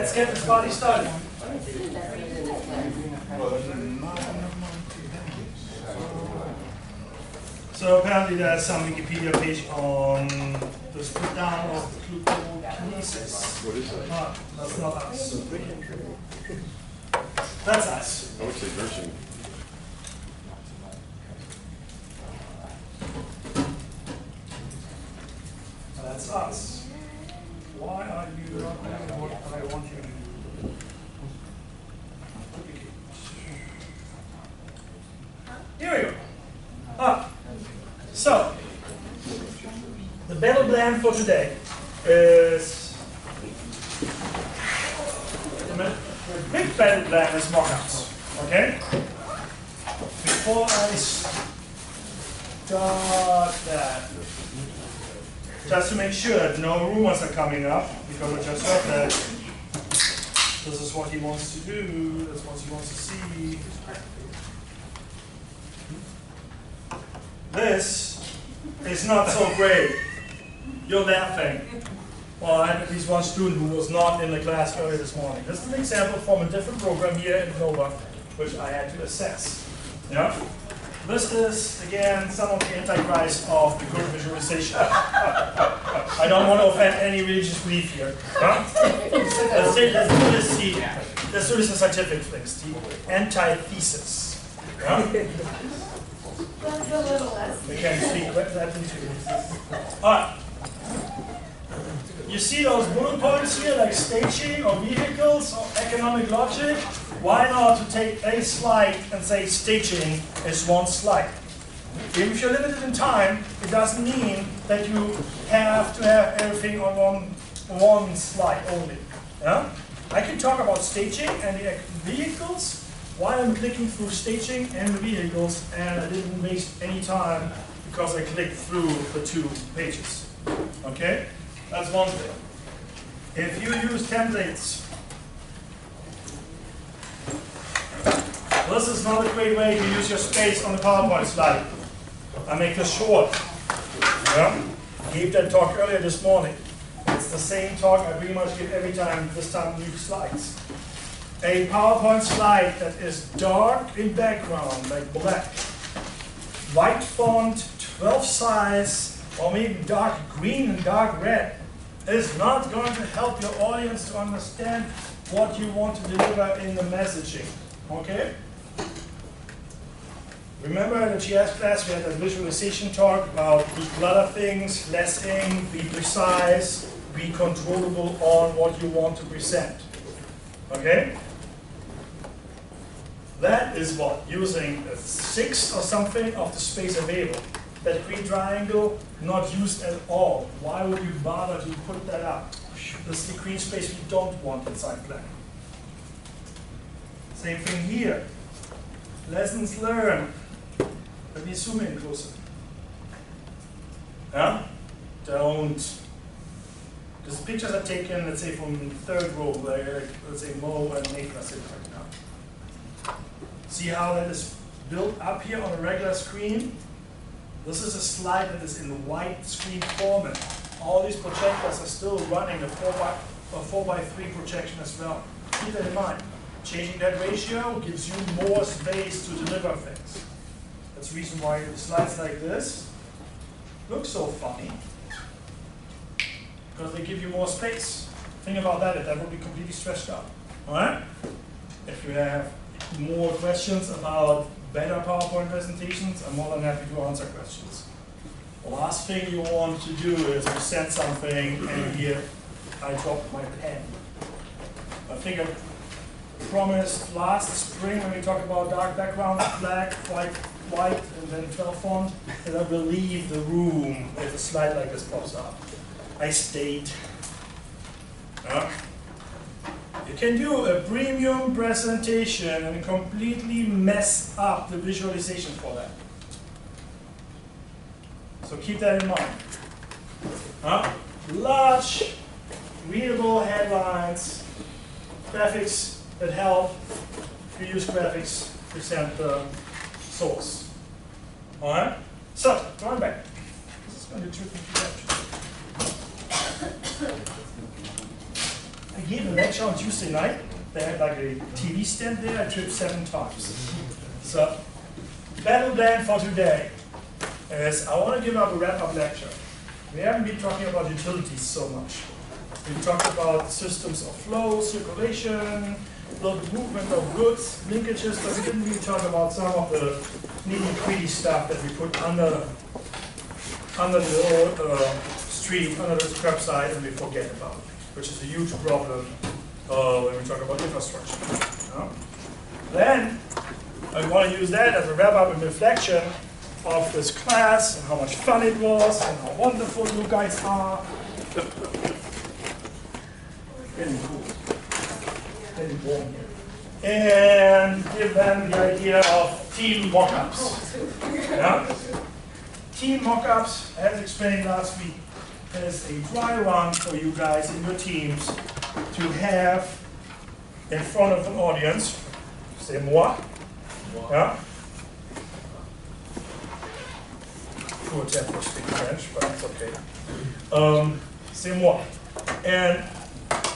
let's get this party started. So apparently there's some Wikipedia page on the split down of glucokinesis. What is that? No, that's not us. That's us. I would say nursing. That's us. Why are you not doing what I want you to do? Here we go. So, the battle plan for today is the big battle plan is mockups. Okay? Before I start that, just to make sure that no rumors are coming up, because I just heard that this is what he wants to do, that's what he wants to see. This is not so great. You're laughing. Well, I had at least one student who was not in the class earlier this morning. This is an example from a different program here in Nova, which I had to assess. Yeah? This is, again, some of the antichrist of the good visualization. I don't want to offend any religious belief here. Huh? Let's do this in scientific things. The antithesis. Yeah? That's a little less. We can speak that into. Alright. You see those bullet points here, like staging or vehicles or economic logic? Why not to take a slide and say staging is one slide? If you're limited in time, it doesn't mean that you have to have everything on one slide only. Yeah? I can talk about staging and the vehicles while I'm clicking through staging and the vehicles, and I didn't waste any time because I clicked through the 2 pages. Okay? That's one thing. If you use templates, this is not a great way to use your space on the PowerPoint slide. I make this short. Yeah? I gave that talk earlier this morning. It's the same talk I pretty much give every time, this time new slides. A PowerPoint slide that is dark in background, like black, white font, 12 size, or maybe dark green and dark red, is not going to help your audience to understand what you want to deliver in the messaging. Okay? Remember in the GS class we had a visualization talk about declutter things, less ink, be precise, be controllable on what you want to present. Okay? That is what? Using a 1/6 or something of the space available. That green triangle, not used at all. Why would you bother to put that up? This is the green space we don't want inside plan. Same thing here. Lessons learned. Let me zoom in closer. Yeah? Don't. These pictures are taken, let's say, from the 3rd row, where, let's say, Mo and Nathan are sitting right now. See how that is built up here on a regular screen? This is a slide that is in white screen format. All these projectors are still running a 4x3 projection as well. Keep that in mind. Changing that ratio gives you more space to deliver things. That's the reason why the slides like this look so funny. Because they give you more space. Think about that, that would be completely stretched out. Alright? If you have more questions about better PowerPoint presentations, I'm more than happy to answer questions. The last thing you want to do is present something and here I dropped my pen. I think I promised last spring when we talked about dark background, black, white, and then 12 font, that I will leave the room if a slide like this pops up. I stayed. You can do a premium presentation and completely mess up the visualization for that. So keep that in mind. Large, readable headlines, graphics that help. If you use graphics, present the source. Alright? So, going back. This is going to be tricky to capture. I gave a lecture on Tuesday night. They had like a TV stand there. I tripped 7 times. So, battle plan for today is I want to give up a wrap-up lecture. We haven't been talking about utilities so much. We talked about systems of flow, circulation, the movement of goods, linkages, but we didn't really talk about some of the nitty-gritty stuff that we put under the street, under the scrap side, and we forget about, which is a huge problem when we talk about infrastructure. Then I want to use that as a wrap-up and reflection of this class and how much fun it was and how wonderful you guys are. Getting cool. Getting warm here. And give them the idea of team mock-ups. Yeah? Team mock-ups, as explained last week, is a dry run for you guys in your teams to have in front of an audience. C'est moi. Yeah? Poor attempt to speak French, but it's okay. C'est moi. And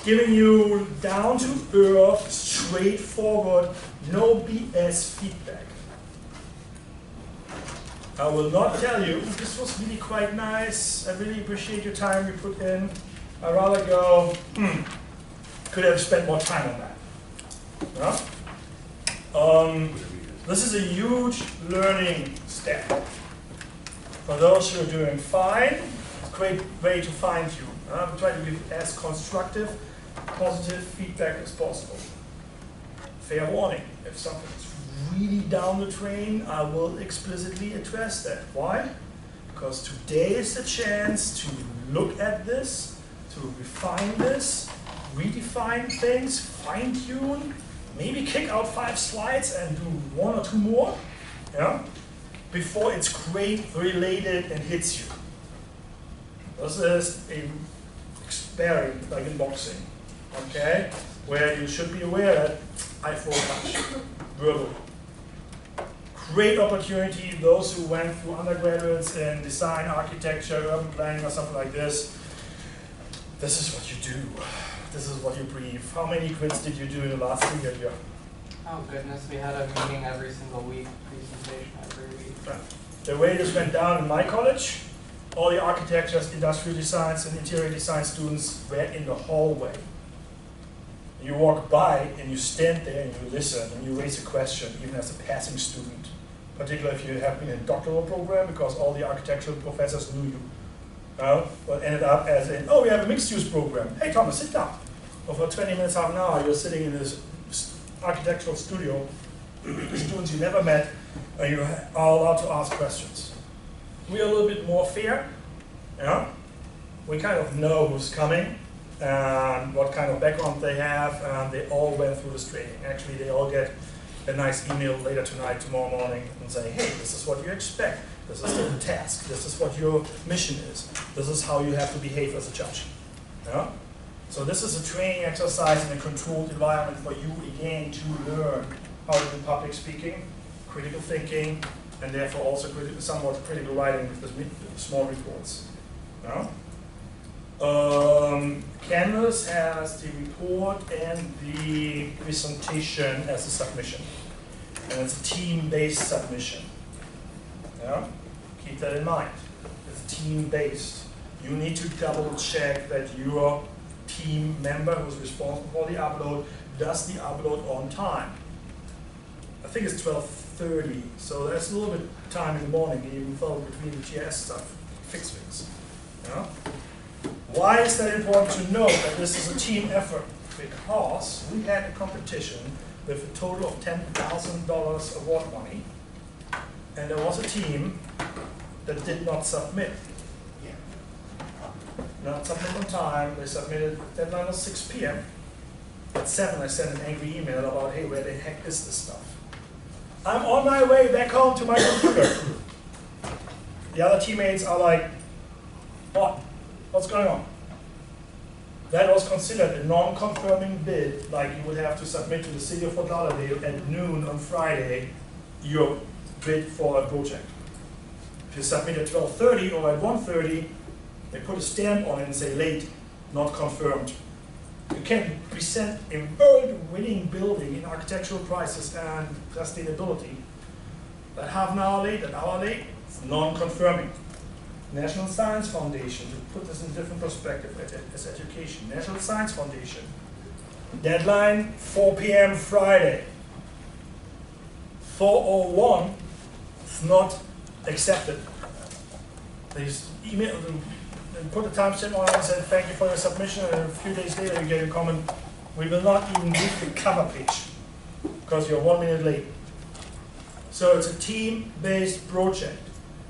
giving you down-to-earth, straightforward, no BS feedback. I will not tell you, this was really quite nice, I really appreciate your time you put in. I'd rather go, could have spent more time on that. Yeah? This is a huge learning step. For those who are doing fine, it's a great way to fine-tune. I'm trying to give as constructive, positive feedback as possible. Fair warning, if something's really down the drain, I will explicitly address that. Why? Because today is the chance to look at this, to refine this, redefine things, fine-tune, maybe kick out 5 slides and do 1 or 2 more, yeah, before it's great, related, and hits you. This is a experiment, like in boxing, okay, where you should be aware that I throw a punch, verbal. Great opportunity, those who went through undergraduates in design, architecture, urban planning, or something like this. This is what you do. This is what you breathe. How many grids did you do in the last 3 years? Oh goodness, we had a meeting every single week, presentation every week. The way this went down in my college, all the architectures, industrial designs, and interior design students were in the hallway. You walk by and you stand there and you listen and you raise a question, even as a passing student. Particularly if you have been in a doctoral program, because all the architectural professors knew you. But ended up as in, oh, we have a mixed-use program. Hey, Thomas, sit down. Well, for 20 minutes, half an hour, you're sitting in this architectural studio, students you never met, and you are allowed to ask questions. We're a little bit more fair. Yeah? We kind of know who's coming and what kind of background they have, and they all went through this training. Actually, they all get a nice email later tonight, tomorrow morning, and say, hey, this is what you expect. This is the task. This is what your mission is. This is how you have to behave as a judge. Yeah? So this is a training exercise in a controlled environment for you, again, to learn how to do public speaking, critical thinking, and therefore also somewhat critical writing with small reports. Yeah? Canvas has the report and the presentation as a submission. And it's a team-based submission. Yeah? Keep that in mind. It's team-based. You need to double-check that your team member who's responsible for the upload does the upload on time. I think it's 12:30, so there's a little bit of time in the morning, even though between the GIS stuff, fix things. Yeah? Why is that important to note that this is a team effort? Because we had a competition with a total of $10,000 award money, and there was a team that did not submit. Not submit on time. They submitted, deadline was 6 p.m. At 7 I sent an angry email about, hey, where the heck is this stuff? I'm on my way back home to my computer. The other teammates are like, what? What's going on? That was considered a non-confirming bid, like you would have to submit to the city of Fort Lauderdale at noon on Friday your bid for a project. If you submit at 12:30 or at 1:30, they put a stamp on it and say late, not confirmed. You can present a world-winning building in architectural prices and sustainability, but half an hour late, it's non-conforming. National Science Foundation, to put this in a different perspective as education. National Science Foundation, deadline 4 p.m. Friday. 4:01 is not accepted. They just emailed them and put the timestamp on it and said, thank you for your submission, and a few days later you get a comment, we will not even read the cover page because you're 1 minute late. So it's a team-based project.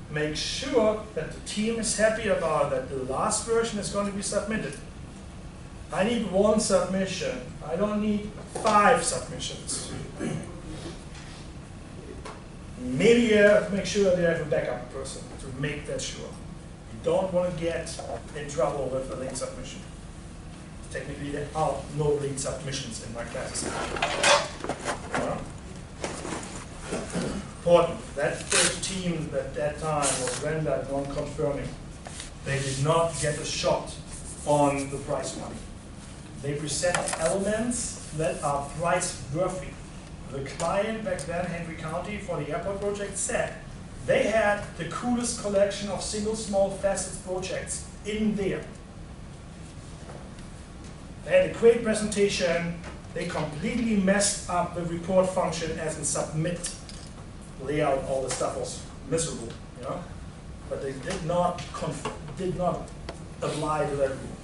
Make sure that the team is happy about that the last version is going to be submitted. I need 1 submission. I don't need 5 submissions. Maybe you have to make sure that you have a backup person to make that sure. You don't want to get in trouble with a late submission. Technically, there are no late submissions in my classes. Important. That first team at that time was rendered non-confirming. They did not get a shot on the price money. They present elements that are price-worthy. The client back then, Henry County, for the airport project said they had the coolest collection of single small facets projects in there. They had a great presentation. They completely messed up the report function as in submit layout. All the stuff was miserable, you know. But they did not apply to that rule.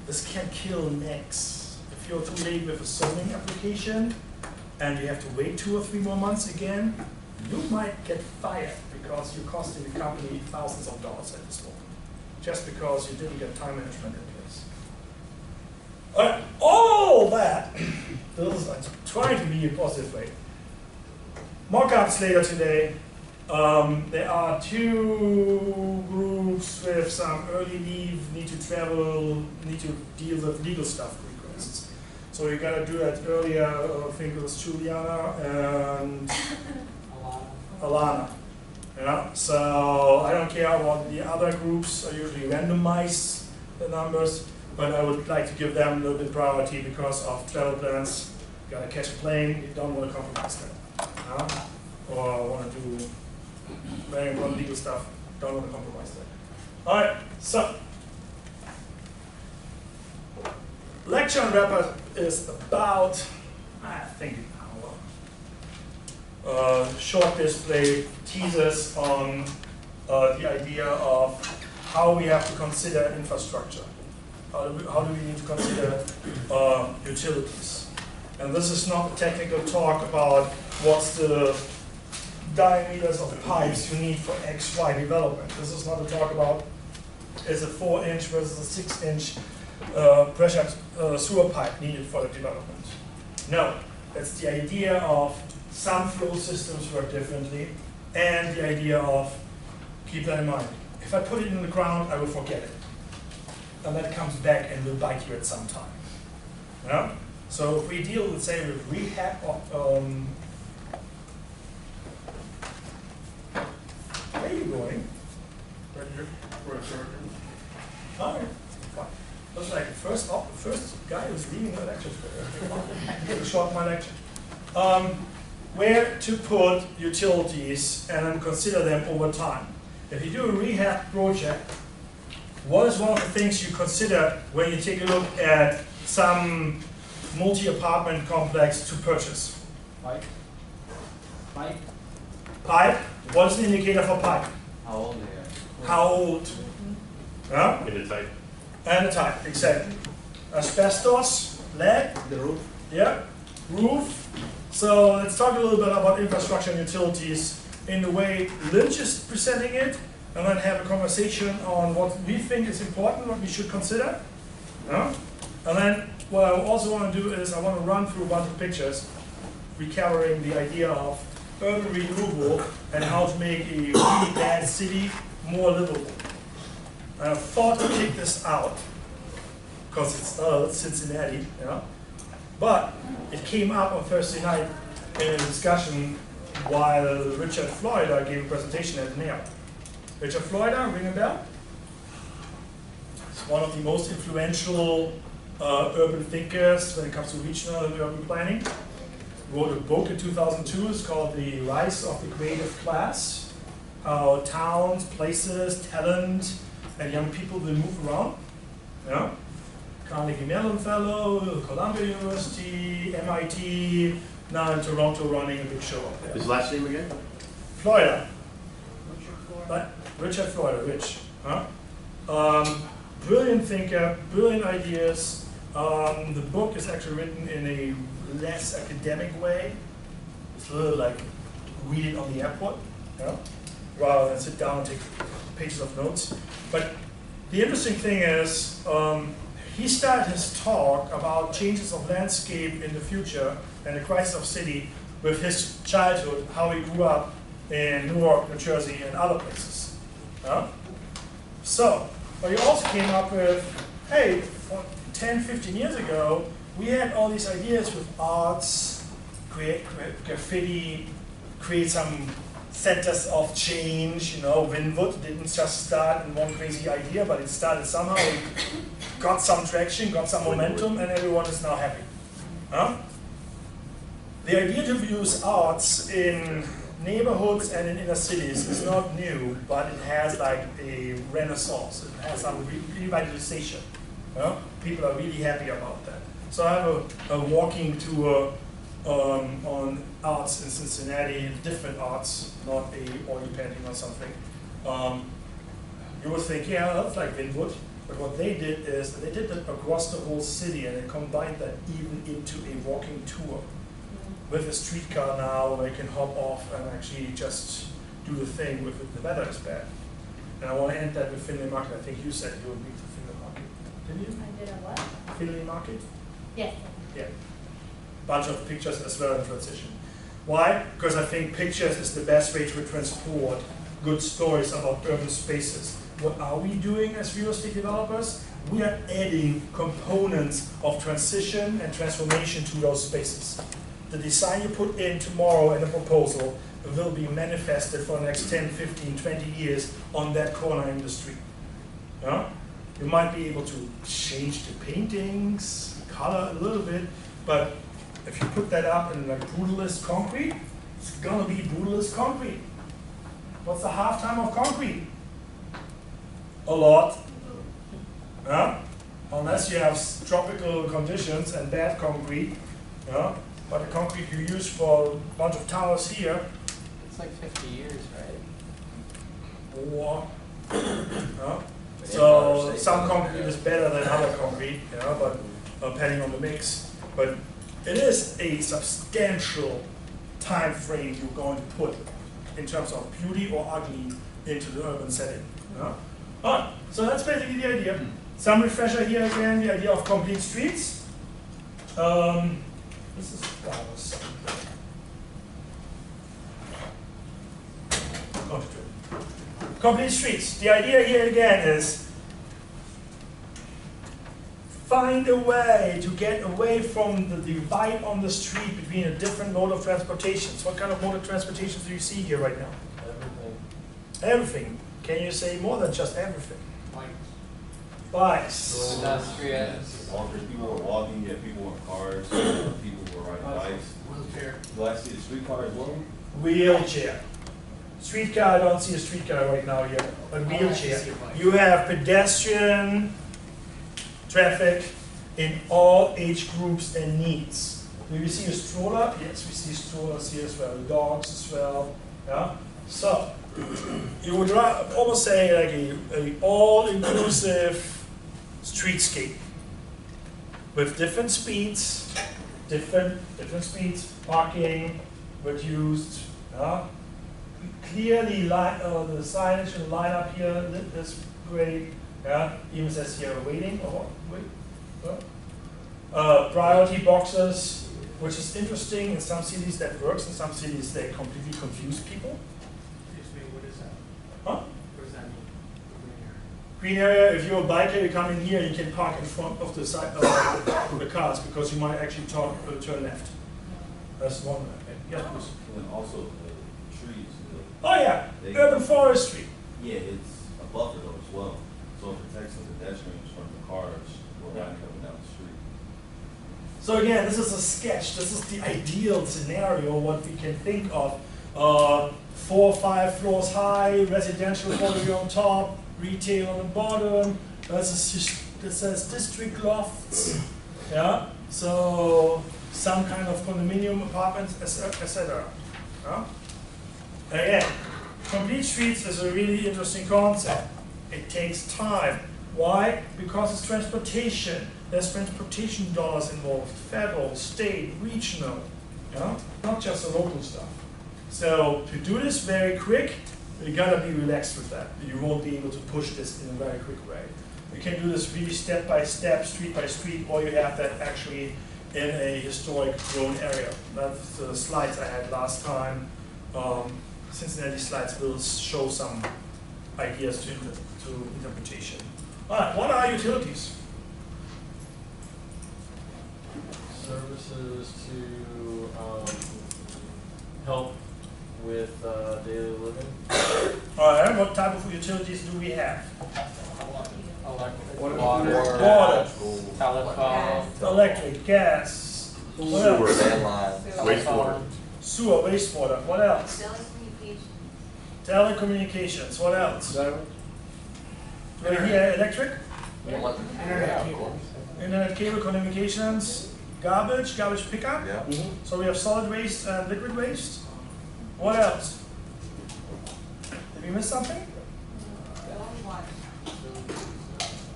This can kill next. If you're too late with a zoning application and you have to wait 2 or 3 more months again, you might get fired because you're costing the company thousands of dollars at this moment, just because you didn't get time management in place. All that, this is trying to be a positive way. Mock-ups later today. There are 2 groups with some early leave, need to travel, need to deal with legal stuff requests. So you gotta do that earlier. I think it was Juliana and Alana. Yeah. So I don't care what the other groups. I usually randomize the numbers, but I would like to give them a little bit priority because of travel plans. You gotta catch a plane. You don't want to compromise that. Or want to do very important legal stuff. Don't want to compromise that. All right. So lecture on wrap-up is about, I think, an hour. Short display teases on the idea of how we have to consider infrastructure. How do we need to consider utilities? And this is not a technical talk about what's the diameters of pipes you need for XY development. This is not a talk about is a 4-inch versus a 6-inch pressure sewer pipe needed for the development. No, it's the idea of some flow systems work differently, and the idea of, keep that in mind, if I put it in the ground, I will forget it. And that comes back and will bite you at some time. Yeah? So if we deal, let's say, with rehab of, where are you going? Right here, for a surgeon. All right, fine. Looks like the first guy who's leaving the lecture. Take a short my lecture. Where to put utilities and then consider them over time. If you do a rehab project, what is one of the things you consider when you take a look at some multi-apartment complex to purchase? Pipe. Pipe. Pipe? What is the indicator for pipe? How old they are. How old? Yeah? And the type. And the type, exactly. Asbestos, lead. The roof. Yeah, roof. So let's talk a little bit about infrastructure and utilities in the way Lynch is presenting it, and then have a conversation on what we think is important, what we should consider. Yeah? And then what I also want to do is I want to run through a bunch of pictures recovering the idea of urban renewal and how to make a really bad city more livable. And I thought to kick this out because it's Cincinnati, you know? But it came up on Thursday night in a discussion while Richard Florida gave a presentation at NAIL. Richard Florida, ring a bell? He's one of the most influential urban thinkers when it comes to regional and urban planning. Wrote a book in 2002. It's called The Rise of the Creative Class. How towns, places, talent, and young people will move around. Yeah? Carnegie Mellon Fellow, Columbia University, MIT, now in Toronto running a big show up there. His last name again? Florida. Richard Florida, Rich. Huh? Brilliant thinker, brilliant ideas. The book is actually written in a less academic way. It's a little like read it on the airport, you know, rather than sit down and take pages of notes. But the interesting thing is, he started his talk about changes of landscape in the future and the crisis of city with his childhood, how he grew up in Newark, New Jersey, and other places. Yeah? So, but he also came up with, hey, 10, 15 years ago, we had all these ideas with arts, create graffiti, create some centers of change. You know, Winwood didn't just start in one crazy idea, but it started somehow, it got some traction, got some momentum, and everyone is now happy. Huh? The idea to use arts in neighborhoods and in inner cities is not new, but it has like a renaissance. It has some revitalization. Yeah? People are really happy about that. So I have a walking tour on arts in Cincinnati, different arts, not a oil painting or something. You would think, yeah, that's like Winwood. But what they did is they did that across the whole city, and they combined that even into a walking tour with a streetcar now where you can hop off and actually just do the thing with it. The weather is bad. And I want to end that with Finley Market. I think you said you would meet the Finley Market. Didn't you? I did a what? Finley Market? Yes. Yeah. Bunch of pictures as well in transition. Why? Because I think pictures is the best way to transport good stories about urban spaces. What are we doing as real estate developers? We are adding components of transition and transformation to those spaces. The design you put in tomorrow in a proposal will be manifested for the next 10, 15, 20 years on that corner in the street. Yeah? You might be able to change the paintings, color a little bit, but if you put that up in like brutalist concrete, it's gonna be brutalist concrete. What's the halftime of concrete? A lot. Yeah? Unless you have tropical conditions and bad concrete. Yeah? But the concrete you use for a bunch of towers here, It's like 50 years, right? or so some concrete is better than other concrete, you know, but depending on the mix. But it is a substantial time frame you're going to put in terms of beauty or ugly into the urban setting. Yeah? All right, so that's basically the idea. Some refresher here again, the idea of complete streets. This is complete streets. The idea here again is find a way to get away from the divide on the street between a different mode of transportations. What kind of mode of transportations do you see here right now? Everything. Everything. Can you say more than just everything? Bikes. Pedestrians. People were walking, yeah, people were in cars, people were riding bikes. Wheelchair. Do I see the streetcar as well? Wheelchair. Streetcar, I don't see a streetcar right now here, but wheelchair. You have pedestrian traffic in all age groups and needs. Do you see a stroller? Yes, we see strollers here as well, dogs as well. Yeah. So you would almost say like a all-inclusive streetscape with different speeds, different speeds, parking, reduced. Clearly, the signage and the lineup here is great. Yeah, even says here waiting or wait. Priority boxes, which is interesting. In some cities that works. In some cities they completely confuse people. Excuse me, what is that? Huh? What does that mean? Green area. If you're a biker, you come in here. You can park in front of the side of the cars because you might actually turn left. That's one way. Yeah, please. And then also trees. Oh yeah, urban forestry. Yeah, it's a buffer though as well. So it protects the pedestrians from the cars who are riding up and down the street. So again, this is a sketch. This is the ideal scenario, what we can think of. 4 or 5 floors high, residential quality on top, retail on the bottom. This says district lofts. Yeah. So some kind of condominium apartments, etc. Yeah? Again, complete streets is a really interesting concept. It takes time. Why? Because it's transportation. There's transportation dollars involved, federal, state, regional, yeah? Not just the local stuff. So to do this very quick, you gotta be relaxed with that. You won't be able to push this in a very quick way. You can do this really step by step, street by street, or you have that actually in a historic grown area. That's the slides I had last time. Cincinnati slides will show some ideas to interpretation. All right, what are utilities? Services to help with daily living. All right, what type of utilities do we have? Electric, Water. Water. telephone, Electric, gas, what else? Wastewater. Sewer, wastewater, what else? Telecommunications. Telecommunications, what else? Do we hear electric? internet cable. Internet cable communications, garbage pickup. Yeah. So we have solid waste and liquid waste. What else? Did we miss something?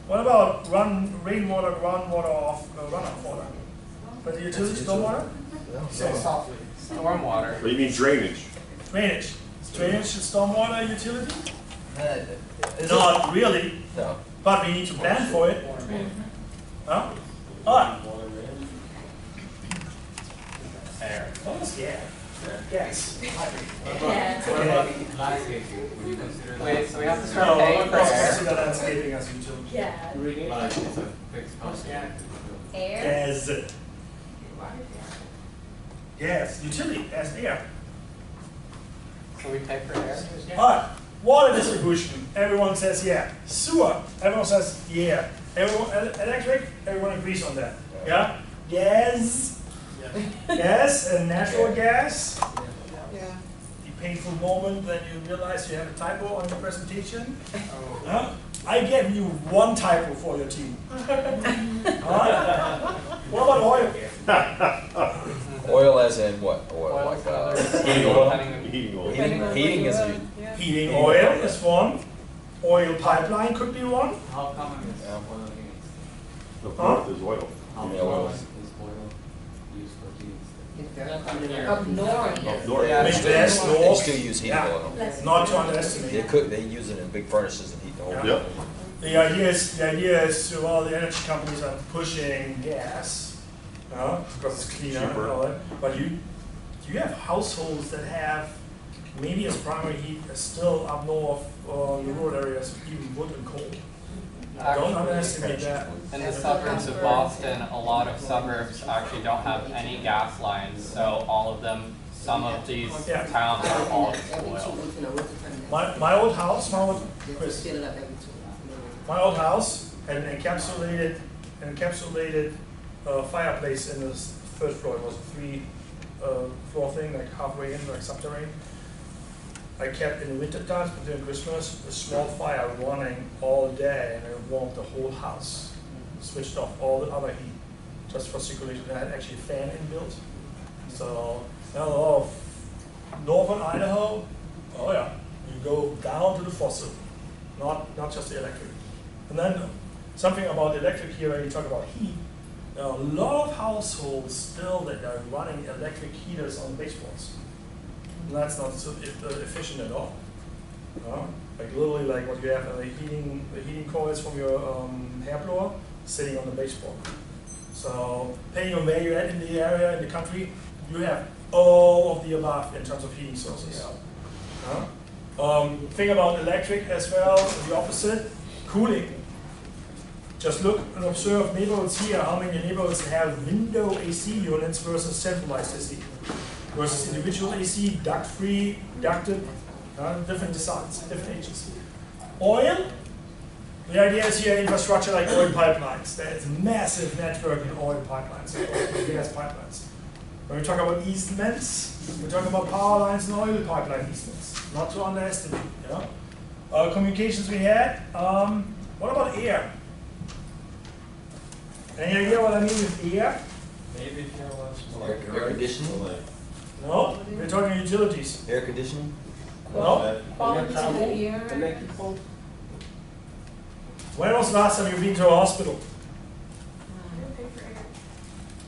What about rainwater, groundwater, runoff water? But the utilities, stormwater? Stormwater. What do you mean drainage? Drainage. Drainage is stormwater utility? Is Not really, No. but we need to plan for it. Huh? Alright. Air. What was gas? Gas. Landscaping, would you consider that? Wait, so we have to No, start paying for let's air? consider landscaping as a utility. Yeah. Like, it's a fixed cost. Air. As gas, utility, as air. So we pay for air? Alright, water distribution, everyone says yeah. Sewer, everyone says yeah. Everyone, electric, everyone agrees on that. Yeah? Gas, gas and natural gas. Yeah. The painful moment that you realize you have a typo on your presentation. Huh? I gave you one typo for your team. Alright? What about oil? Oil as in what? Oil Oil like for other- Heating oil. depending on- Heating oil. heating is Heating oil is one. Oil pipeline could be one. How common is Yeah. oil heating? The fourth is oil. How Yeah, common oil. is oil used for heating? Up north. Up north. Yeah. Midwest, They north. still use heating Yeah. oil. Not to underestimate. They cook. They use it in big furnaces and heat the whole. Yeah. Yep. The idea is to all the energy companies are pushing gas, because it's cleaner and Cheaper. all that. But you have households that have maybe as primary heat as still up north, in the rural areas, even wood and coal. Don't underestimate that. In the suburbs of Boston, a lot of suburbs actually don't have any gas lines, so all of them, some of these Yeah. towns are all just oil. My old house, my old house had an encapsulated fireplace in the first floor. It was a 3-floor thing, like halfway in, like subterranean. I kept in the winter times, but during Christmas, a small fire running all day, and it warmed the whole house. Switched off all the other heat, just for circulation. I had actually a fan inbuilt. So, a lot of northern Idaho, oh yeah, you go down to the fossil, not just the electric. And then something about electric here, when you talk about heat, there are a lot of households still that are running electric heaters on baseboards. And that's not so efficient at all. Like literally like what you have the heating coils from your hair blower sitting on the baseboard. So depending on where you're at in the area, in the country, you have all of the above in terms of heating sources. Think about electric as well, the opposite, cooling. Just look and observe neighborhoods here, how many neighborhoods have window AC units versus centralized AC, versus individual AC, duct-free, ducted, different designs, different ages. Oil, The idea is here infrastructure like oil pipelines. There is a massive network in oil pipelines, gas pipelines. When we talk about easements, we're talking about power lines and oil pipeline easements. Not to underestimate. Yeah? Communications we had. What about air? Any idea what I mean with air? Maybe if you have lots of. Air conditioning? No, we're talking utilities. Air conditioning? No. Quality of the air. Electrical. When was the last time you've been to a hospital?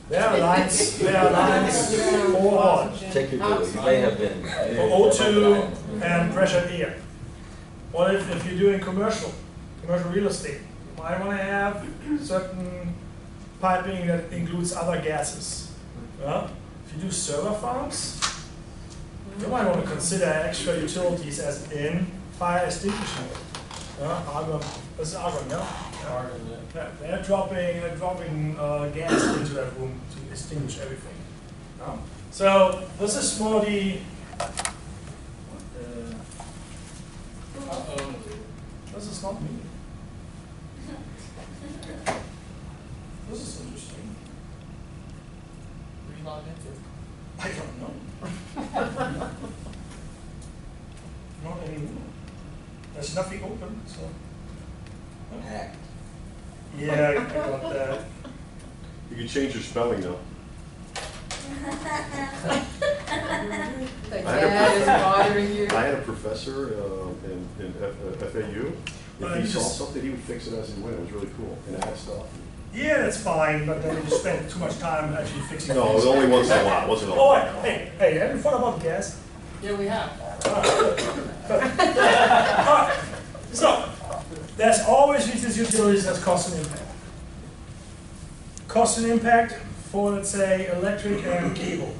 There are lines for what? Check your bill. You may have been. For O2 and pressured air. What if you're doing commercial real estate? You might want to have certain piping that includes other gases. Yeah? If you do server farms, you might want to consider extra utilities as in fire extinguishing. Argon, this is argon, yeah? Yeah, they're dropping gas into that room to extinguish everything. Yeah? So this is more the. This is not me. This is interesting. Were you logged into? I don't know. Not anymore. There's nothing open, so. Hacked. Yeah, I got that. You can change your spelling though. The cat is bothering you. I had a professor in FAU. If he saw something, he would fix it as he went. It was really cool. And add stuff. Yeah, that's fine, but then you spend too much time actually fixing No, it things. was only once in a while. It wasn't Oh, all. wait, hey, have you thought about gas? Yeah, we have. Alright, so, there's always with these utilities there's cost and impact. Cost and impact for, let's say, electric and cable.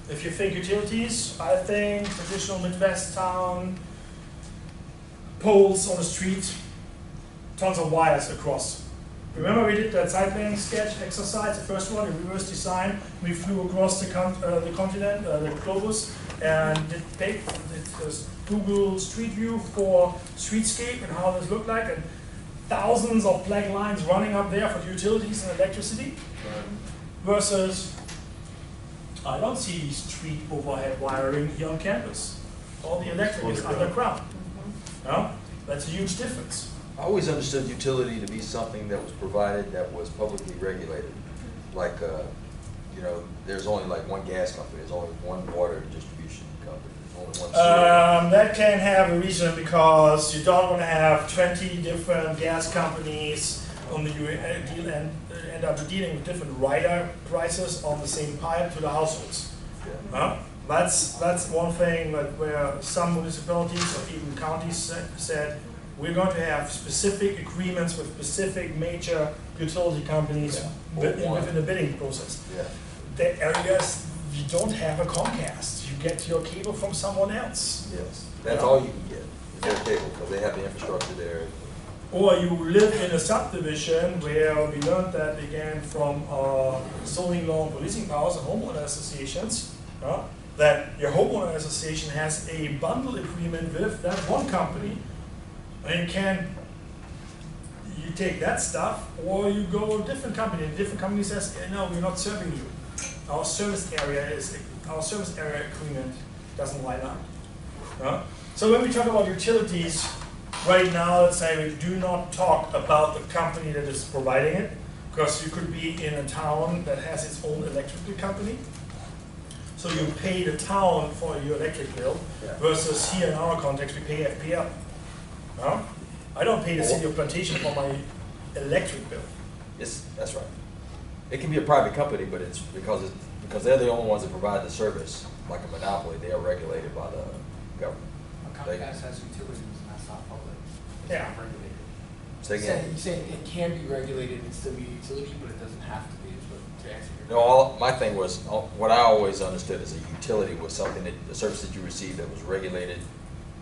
If you think utilities, I think traditional Midwest town, poles on the street, tons of wires across. Remember we did that side planning sketch exercise, the first one, the reverse design. We flew across the continent, the globus, and did Google Street View for streetscape and how this looked like, and thousands of black lines running up there for utilities and electricity. Versus, I don't see street overhead wiring here on campus. All the electric is underground. No? That's a huge difference. I always understood utility to be something that was provided that was publicly regulated. Like, you know, there's only like one gas company, there's only one water distribution company, there's only one sewer. That can have a reason because you don't want to have 20 different gas companies on the deal and end up dealing with different rider prices on the same pipe to the households. That's one thing that where some municipalities or even counties said we're going to have specific agreements with specific major utility companies within the bidding process. Yeah. The areas you don't have a Comcast, you get your cable from someone else. Yes, that's all you can get, is their cable, because they have the infrastructure there. Or you live in a subdivision where we learned that again from zoning law and policing powers and homeowner associations, that your homeowner association has a bundle agreement with that one company, and you take that stuff, or you go to a different company, and a different company says, no, we're not serving you. Our service area agreement doesn't line up. So when we talk about utilities, right now, let's say we do not talk about the company that is providing it, because you could be in a town that has its own electrical company. So you pay the town for your electric bill, versus here in our context, we pay FPL. I don't pay the city of Plantation for my electric bill. Yes, that's right. It can be a private company, but it's because they're the only ones that provide the service, like a monopoly. They are regulated by the government. Comcast has utilities, and that's not public. It's Yeah. not regulated. So again, You're saying it can be regulated and still be a utility, but it doesn't have to be, is what to answer your no, my thing was, what I always understood as a utility was something that, the service that you received that was regulated.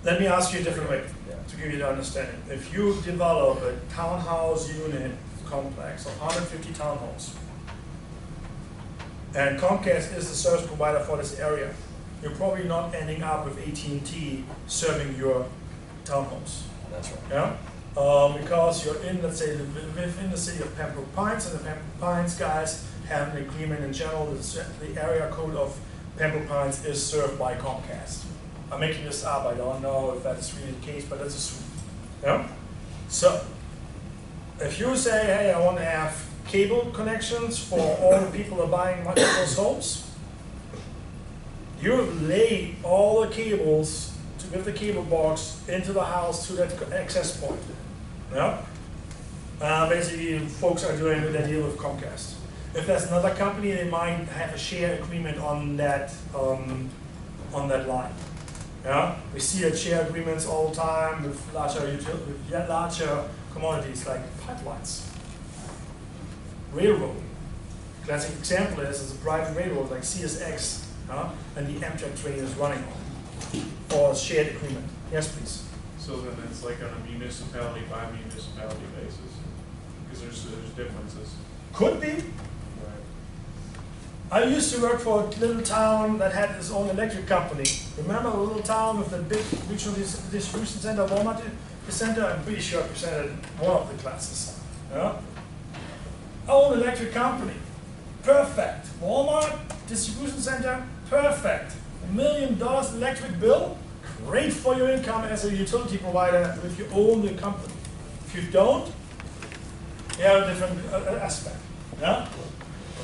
Let me ask you a different way Yeah. to give you the understanding. If you develop a townhouse unit complex of 150 townhomes, and Comcast is the service provider for this area, you're probably not ending up with AT&T serving your townhomes. That's right. Yeah? because you're in, let's say, within the city of Pembroke Pines, and the Pembroke Pines guys have an agreement in general that the area code of Pembroke Pines is served by Comcast. I'm making this up, I don't know if that's really the case, but let's assume. Yeah? So, if you say, hey, I want to have cable connections for all the people who are buying those homes, you lay all the cables with the cable box into the house to that access point. Yeah? Basically, folks are doing the deal with Comcast. If there's another company, they might have a share agreement on that line. Yeah? We see that share agreements all the time with larger commodities like pipelines, railroad. Classic example is a private railroad like CSX, and the Amtrak train is running on, or a shared agreement. Yes, please. So then it's like on a municipality by municipality basis, because there's differences. Could be. Right. I used to work for a little town that had its own electric company. Remember a little town with the big regional distribution center, Walmart center? I'm pretty sure I presented one of the classes. Yeah? Own electric company. Perfect. Walmart distribution center. Perfect. $1 million electric bill. Great for your income as a utility provider if you own the company. If you don't, you have a different aspect. Yeah?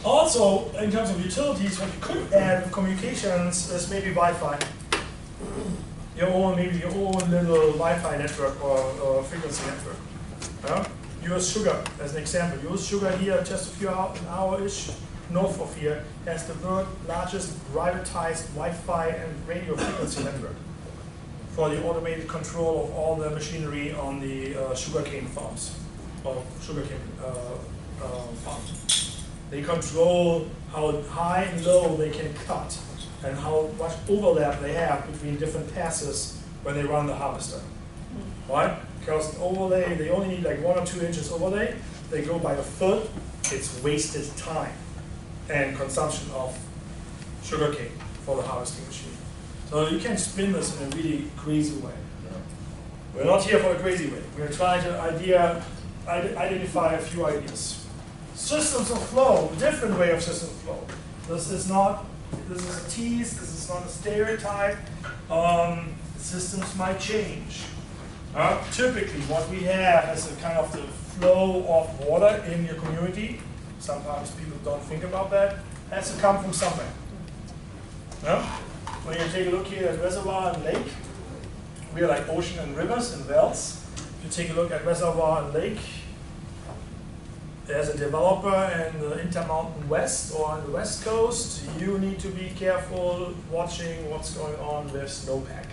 Also, in terms of utilities, what you could add with communications is maybe Wi-Fi. Maybe your own little Wi-Fi network or frequency network. Yeah? US Sugar, as an example. US Sugar here, just a few an hour-ish north of here, has the world's largest privatized Wi-Fi and radio frequency network for the automated control of all the machinery on the sugarcane farms, or sugarcane farms. They control how high and low they can cut and how much overlap they have between different passes when they run the harvester. Right? Because overlay, they only need like 1 or 2 inches overlay. They go by a foot, it's wasted time and consumption of sugarcane for the harvesting machine. So you can spin this in a really crazy way. We're not here for a crazy way. We're trying to identify a few ideas. Systems of flow, a different way of system of flow. This is a tease, this is not a stereotype. Systems might change. Typically, what we have is a kind of the flow of water in your community. Sometimes people don't think about that. It has to come from somewhere. When you take a look here at reservoir and lake, we are like ocean and rivers and wells. If you take a look at reservoir and lake, as a developer in the Intermountain West or on the West Coast, you need to be careful watching what's going on with snowpack.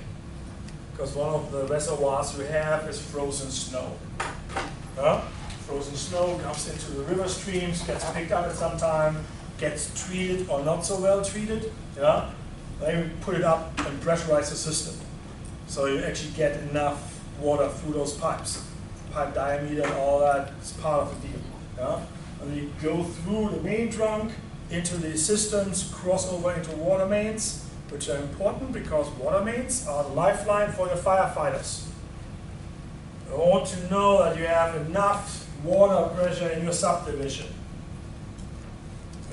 Because one of the reservoirs we have is frozen snow. Frozen snow comes into the river streams, gets picked up at some time, gets treated or not so well treated. Then we put it up and pressurize the system. So you actually get enough water through those pipes. Pipe diameter and all that is part of the deal. And you go through the main trunk into the systems, cross over into water mains, which are important because water mains are the lifeline for your firefighters. You want to know that you have enough water pressure in your subdivision.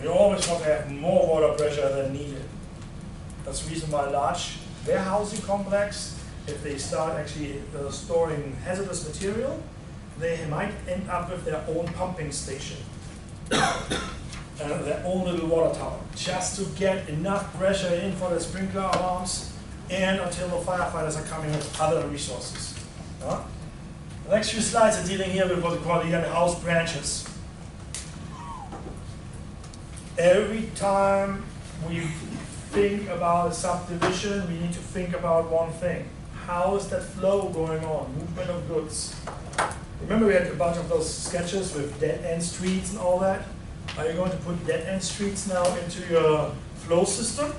You always want to have more water pressure than needed. That's the reason why large warehousing complex, if they start actually storing hazardous material, they might end up with their own pumping station. Their own little water tower, just to get enough pressure in for the sprinkler alarms and until the firefighters are coming with other resources. The next few slides are dealing here with what we call the house branches. Every time we think about a subdivision, we need to think about one thing. How is that flow going on? Movement of goods. Remember we had a bunch of those sketches with dead-end streets and all that? Are you going to put dead-end streets now into your flow system?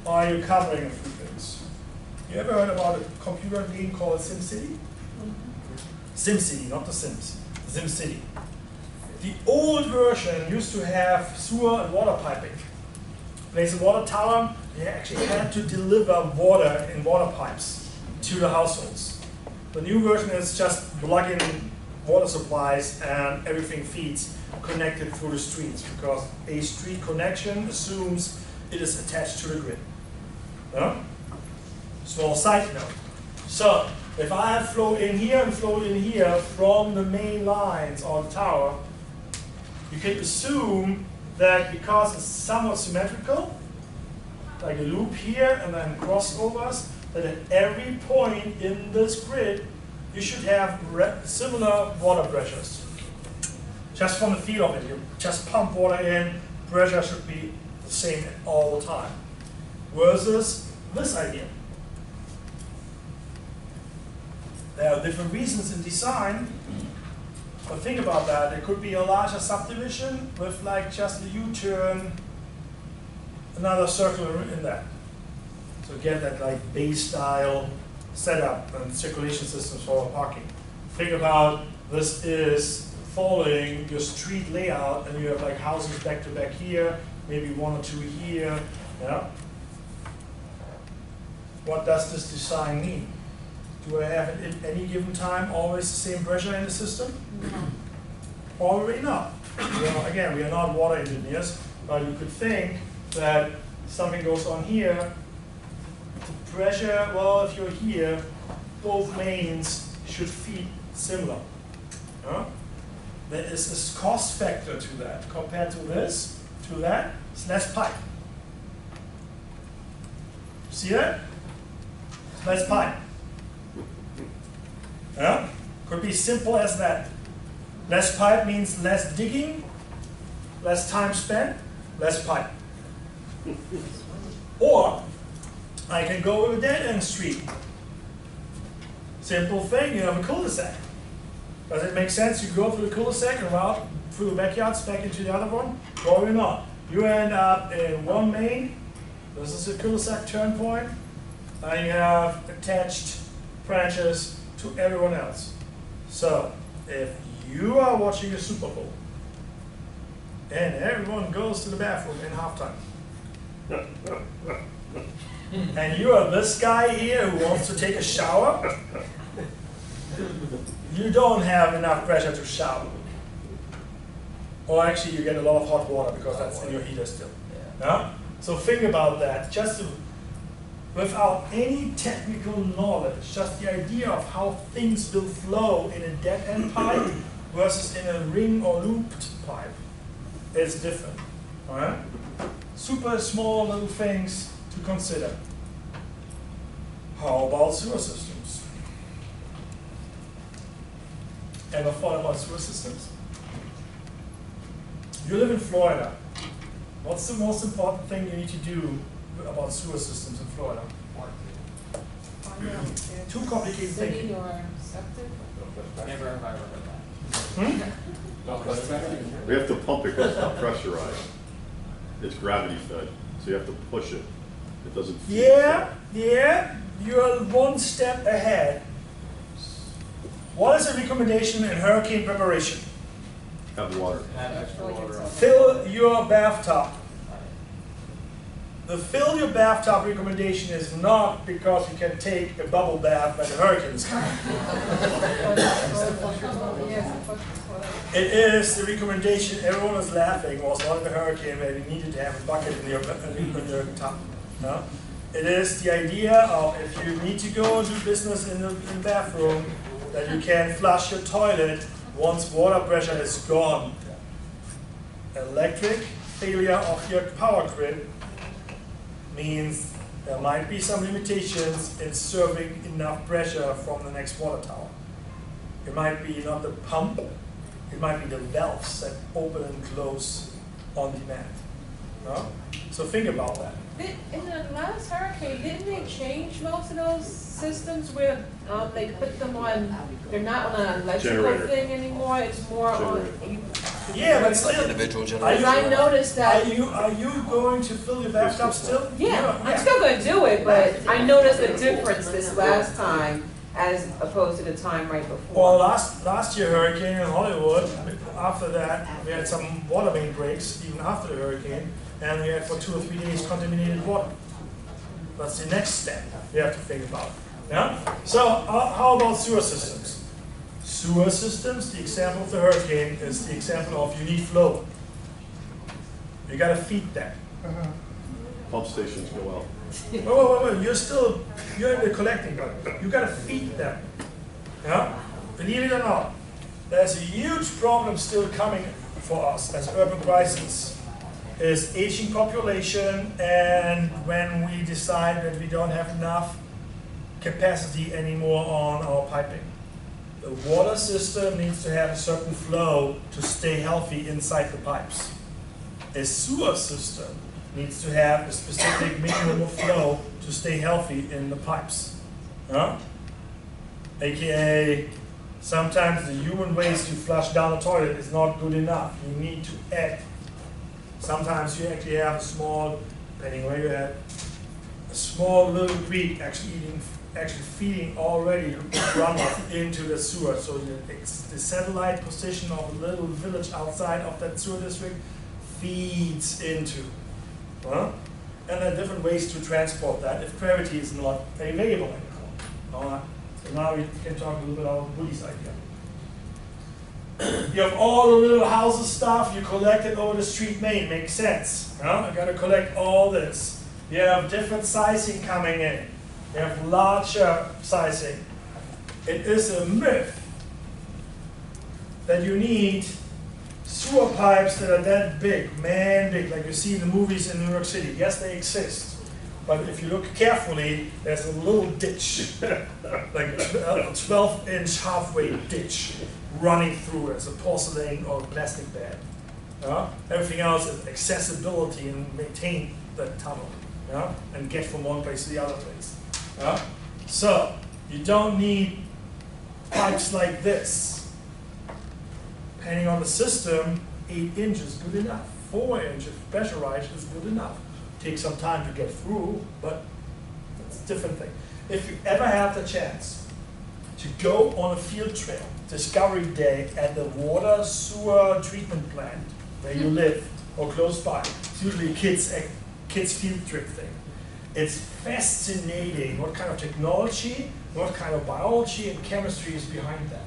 Or are you covering a few things? You ever heard about a computer game called SimCity? SimCity, not The Sims. SimCity. The old version used to have sewer and water piping. There's a water tower, they actually had to deliver water in water pipes to the households. The new version is just plug in water supplies and everything feeds connected through the streets, because a street connection assumes it is attached to the grid. Yeah? Small side note. So, if I have flow in here and flow in here from the main lines on the tower, you can assume that because it's somewhat symmetrical, like a loop here and then crossovers, that at every point in this grid, you should have similar water pressures. Just from the feel of it, you just pump water in, pressure should be the same all the time. Versus this idea. There are different reasons in design, but think about that. It could be a larger subdivision with like just a U-turn, another circle in that. So get that like bay style setup and circulation systems for parking. Think about this is following your street layout, and you have like houses back to back here, maybe one or two here. Yeah. What does this design mean? Do I have at any given time always the same pressure in the system? No. Probably not. Well, again, we are not water engineers, but you could think that something goes on here. The pressure, well, if you're here, both mains should feed similar. Huh? There is this cost factor to that. Compared to this, to that, it's less pipe. See that? It's less pipe. Yeah? Could be simple as that. Less pipe means less digging, less time spent, less pipe. Or I can go with a dead-end street. Simple thing, you have a cul-de-sac. Does it make sense? You go through the cul-de-sac and route through the backyards back into the other one? Probably not. You end up in one main. This is a cul-de-sac turn point. And you have attached branches to everyone else. So, if you are watching a Super Bowl and everyone goes to the bathroom in halftime, and you are this guy here who wants to take a shower, you don't have enough pressure to shower. Or actually you get a lot of hot water because that's in your heater still. Yeah? So think about that. Just to, without any technical knowledge, just the idea of how things will flow in a dead-end pipe versus in a ring or looped pipe is different. All right? Super small little things to consider. How about sewer systems? Ever thought about sewer systems? You live in Florida. What's the most important thing you need to do about sewer systems in Florida? Too complicated City thing. or septic? Never have I ever heard that. We have to pump it because it's pressurized. It's gravity fed, so you have to push it. It doesn't feed Yeah, you're one step ahead. What is a recommendation in hurricane preparation? Have water. Have extra water on. Fill your bathtub. The fill your bathtub recommendation is not because you can take a bubble bath when the hurricane is coming. It is the recommendation, everyone was laughing, was not in the hurricane where you needed to have a bucket in your tub. No? It is the idea of if you need to go and do business in the bathroom, that you can flush your toilet once water pressure is gone. Electric failure of your power grid means there might be some limitations in serving enough pressure from the next water tower. It might be not the pump, it might be the valves that open and close on demand. No? So think about that. In the last hurricane, didn't they change most of those systems where they put them on, they're not on an electrical Generator. thing anymore, it's more on, Yeah, but still, Individual because generation. I noticed that, are you going to fill your bathtub still? yeah, I'm still gonna do it, but I noticed a difference this last time as opposed to the time right Well, before. last year hurricane in Hollywood, after that, we had some water main breaks, even after the hurricane, and we had for 2 or 3 days contaminated water. That's the next step we have to think about. Yeah? So how about sewer systems? Sewer systems, the example of the hurricane is the example of you need flow. You gotta feed that. Pump stations go out. Wait, you're in the collecting, but you gotta feed them. Yeah? Believe it or not, there's a huge problem still coming for us as urban crisis. Is aging population, and when we decide that we don't have enough capacity anymore on our piping. The water system needs to have a certain flow to stay healthy inside the pipes. A sewer system needs to have a specific minimum of flow to stay healthy in the pipes. AKA, sometimes the human waste you flush down the toilet is not good enough. You need to add. Sometimes you actually have a small, depending where you're at, a small little creek actually feeding already runoff into the sewer. So it's the satellite position of a little village outside of that sewer district feeds into. And there are different ways to transport that if gravity is not available anymore. So now we can talk a little bit about Woody's idea. You have all the little houses stuff, you collect it over the street main, makes sense. You gotta collect all this. You have different sizing coming in. You have larger sizing. It is a myth that you need sewer pipes that are that big, man big, like you see in the movies in New York City. Yes, they exist. But if you look carefully, there's a little ditch, like a 12-inch halfway ditch running through it. It's a porcelain or plastic bed. Everything else is accessibility and maintain the tunnel and get from one place to the other place. So you don't need pipes like this. Depending on the system, 8 inches is good enough. 4 inches pressurized is good enough. Take some time to get through, but it's a different thing. If you ever have the chance to go on a field trail, Discovery Day at the water sewer treatment plant where you live or close by, it's usually a kids field trip thing. It's fascinating what kind of technology, what kind of biology and chemistry is behind that.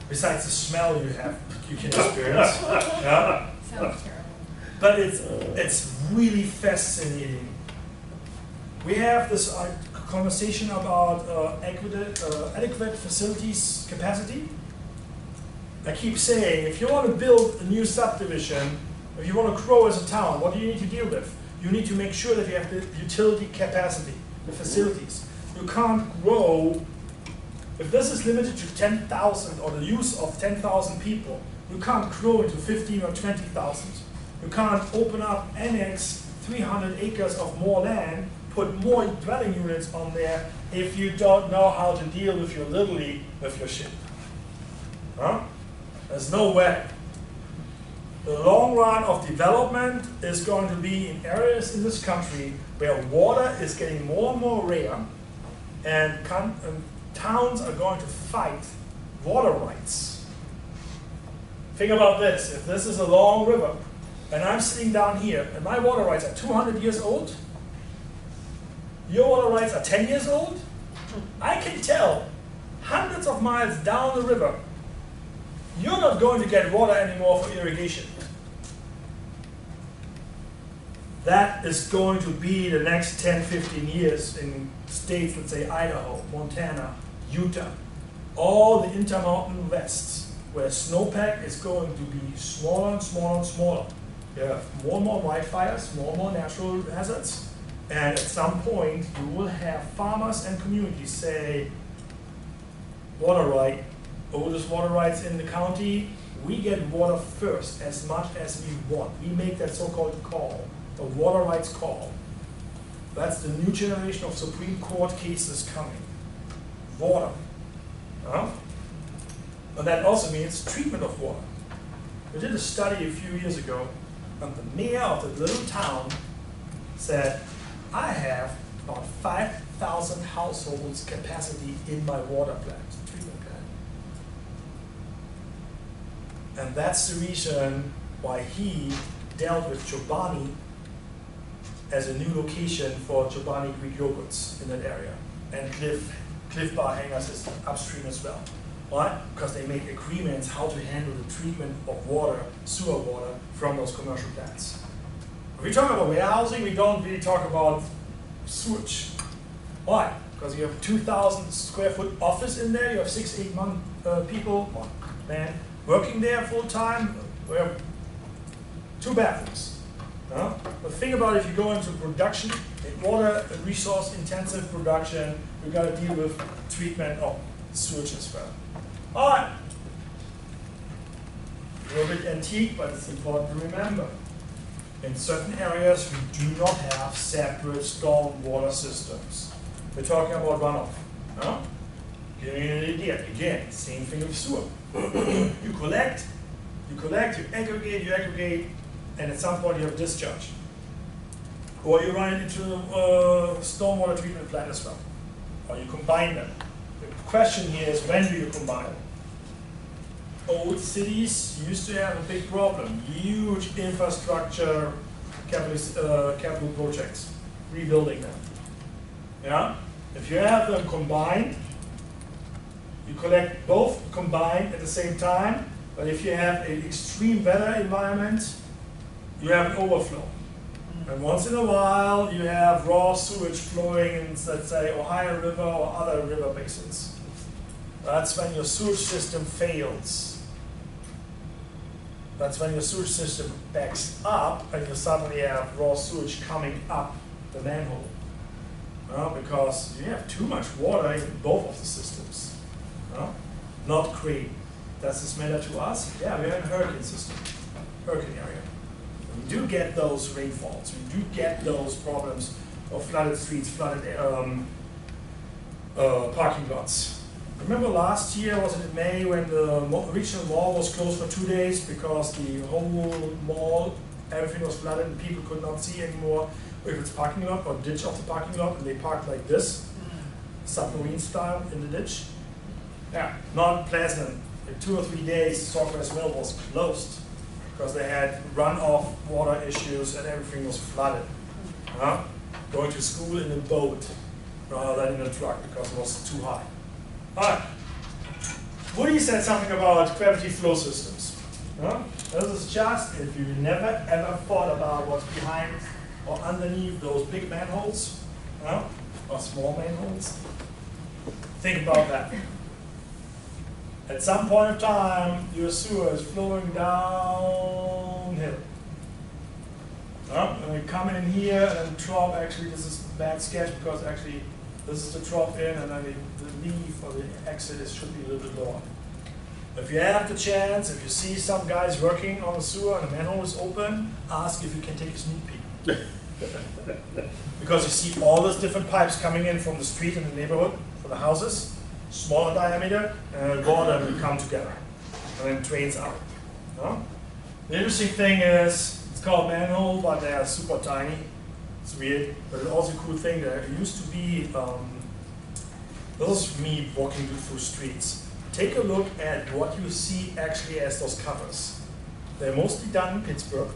Besides the smell you can experience. Sounds terrible. But it's really fascinating. We have this conversation about adequate facilities capacity. I keep saying, if you want to build a new subdivision, if you want to grow as a town, what do you need to deal with? You need to make sure that you have the utility capacity, the facilities. You can't grow, if this is limited to 10,000 or the use of 10,000 people, you can't grow into 15 or 20,000. You can't open up, annex 300 acres of more land, put more dwelling units on there if you don't know how to deal with with your shit. There's no way. The long run of development is going to be in areas in this country where water is getting more and more rare, and towns are going to fight water rights. Think about this. If this is a long river, and I'm sitting down here, and my water rights are 200 years old, your water rights are 10 years old, I can tell hundreds of miles down the river, you're not going to get water anymore for irrigation. That is going to be the next 10, 15 years in states, let's say Idaho, Montana, Utah, all the Intermountain Wests, where snowpack is going to be smaller and smaller and smaller. You have more and more wildfires, more and more natural hazards, and at some point you will have farmers and communities say, water right, oldest water rights in the county, we get water first as much as we want. We make that so-called call, a water rights call. That's the new generation of Supreme Court cases coming. Water. And that also means treatment of water. We did a study a few years ago, and the mayor of the little town said, I have about 5,000 households capacity in my water plant, treatment plant. And that's the reason why he dealt with Chobani as a new location for Chobani Greek yogurts in that area. and cliff bar hanger system upstream as well. Why? Because they make agreements how to handle the treatment of water, sewer water, from those commercial plants. When we talk about warehousing, we don't really talk about sewage. Why? Because you have 2,000 square foot office in there, you have 6-8 people, man, working there full time. We have 2 bathrooms. But think about if you go into production, in water resource intensive production, you've got to deal with treatment of sewage as well. All right. A little bit antique, but it's important to remember. In certain areas, we do not have separate stormwater systems. We're talking about runoff. Huh? Giving you an idea. Again, same thing with sewer. You collect, you aggregate, and at some point you have discharge. Or you run it into a stormwater treatment plant as well. Or you combine them. The question here is, when do you combine them? Old cities used to have a big problem. Huge infrastructure capital projects. Rebuilding them. Yeah? If you have them combined, you collect both combined at the same time, but if you have an extreme weather environment, you have an overflow. And once in a while, you have raw sewage flowing in, let's say, Ohio River or other river basins. That's when your sewage system fails. That's when your sewage system backs up and you suddenly have raw sewage coming up the manhole. Because you have too much water in both of the systems. Not great. Does this matter to us? Yeah, we're in a hurricane system, hurricane area. We do get those rainfalls. We do get those problems of flooded streets, flooded parking lots. Remember last year, was it in May, when the regional mall was closed for 2 days because the whole mall, everything was flooded and people could not see anymore if it's parking lot or ditch of the parking lot, and they parked like this, submarine style in the ditch. Yeah, not pleasant. In 2 or 3 days, Sawgrass Mill was closed because they had runoff water issues and everything was flooded. Going to school in a boat rather than in a truck because it was too high. All right. Woody said something about gravity flow systems. This is just if you never ever thought about what's behind or underneath those big manholes, or small manholes. Think about that. At some point in time, your sewer is flowing downhill. And we come in here and drop, actually this is a bad sketch because actually this is the drop in and then the leaf or the exit should be a little bit lower. If you have the chance, if you see some guys working on a sewer and the manhole is open, ask if you can take a sneak peek. Because you see all those different pipes coming in from the street in the neighborhood, from the houses, smaller diameter, and water will come together and then drains out. The interesting thing is, it's called manhole, but they are super tiny. It's weird, but it's also a cool thing. There used to be, this is me walking through streets. Take a look at what you see actually as those covers. They're mostly done in Pittsburgh,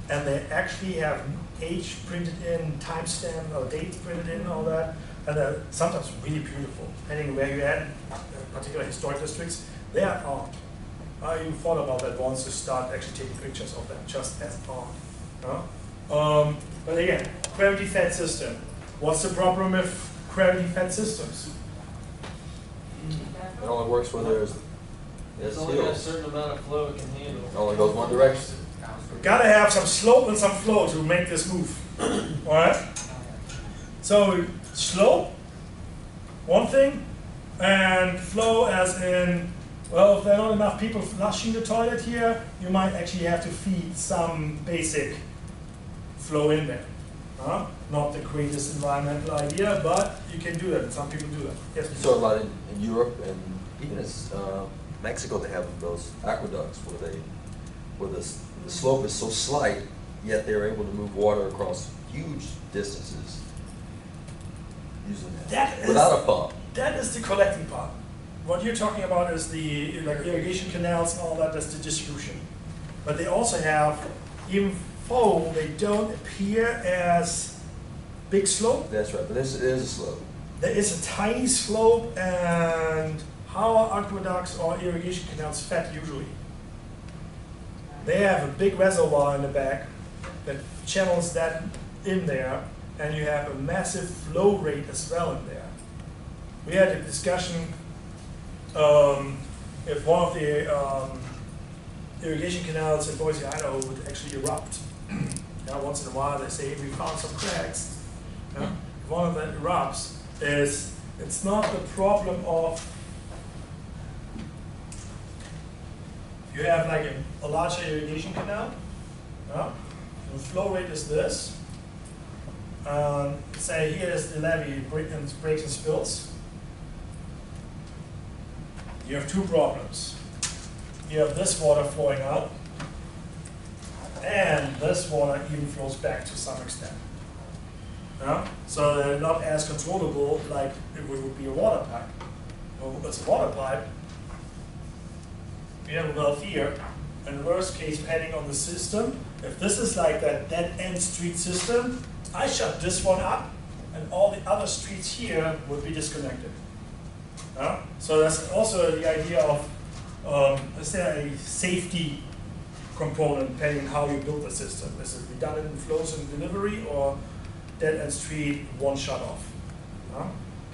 and they actually have age printed in, timestamp or date printed in, all that, and they're sometimes really beautiful, depending where you're at, particular historic districts. They are art. I even thought about that once to start actually taking pictures of them just as art. But again, gravity-fed system. What's the problem with gravity-fed systems? It only works where there's It's only got a certain amount of flow it can handle. It only goes one direction. Gotta have some slope and some flow to make this move. All right. So slope, one thing, and flow as in, well, if there are not enough people flushing the toilet here, you might actually have to feed some basic flow in there. Not the greatest environmental idea, but you can do that. Some people do that. Yes. You saw a lot in Europe and even in Mexico. They have those aqueducts where the slope is so slight, yet they're able to move water across huge distances using that without a pump. That is the collecting part. What you're talking about is the irrigation canals and all that. That's the distribution. But they also have, even though they don't appear as big slope. That's right, but there's a slope. there is a tiny slope, and how are aqueducts or irrigation canals fed usually? They have a big reservoir in the back that channels that in there, and you have a massive flow rate as well in there. We had a discussion if one of the irrigation canals in Boise, Idaho would actually erupt. Once in a while they say, we found some cracks. If one of them erupts, it's not the problem of, you have like a larger irrigation canal, the flow rate is this. Say here's the levee, breaks and spills. You have two problems. You have this water flowing out, and this water even flows back to some extent. So they're not as controllable like it would be a water pipe. Well, it's a water pipe. We have a valve here, and the worst case, depending on the system, if this is like that dead-end street system, I shut this one up, and all the other streets here would be disconnected. So that's also the idea of, is there a safety component depending on how you build the system? Is it redundant flows and delivery, or dead-end street, one shut off?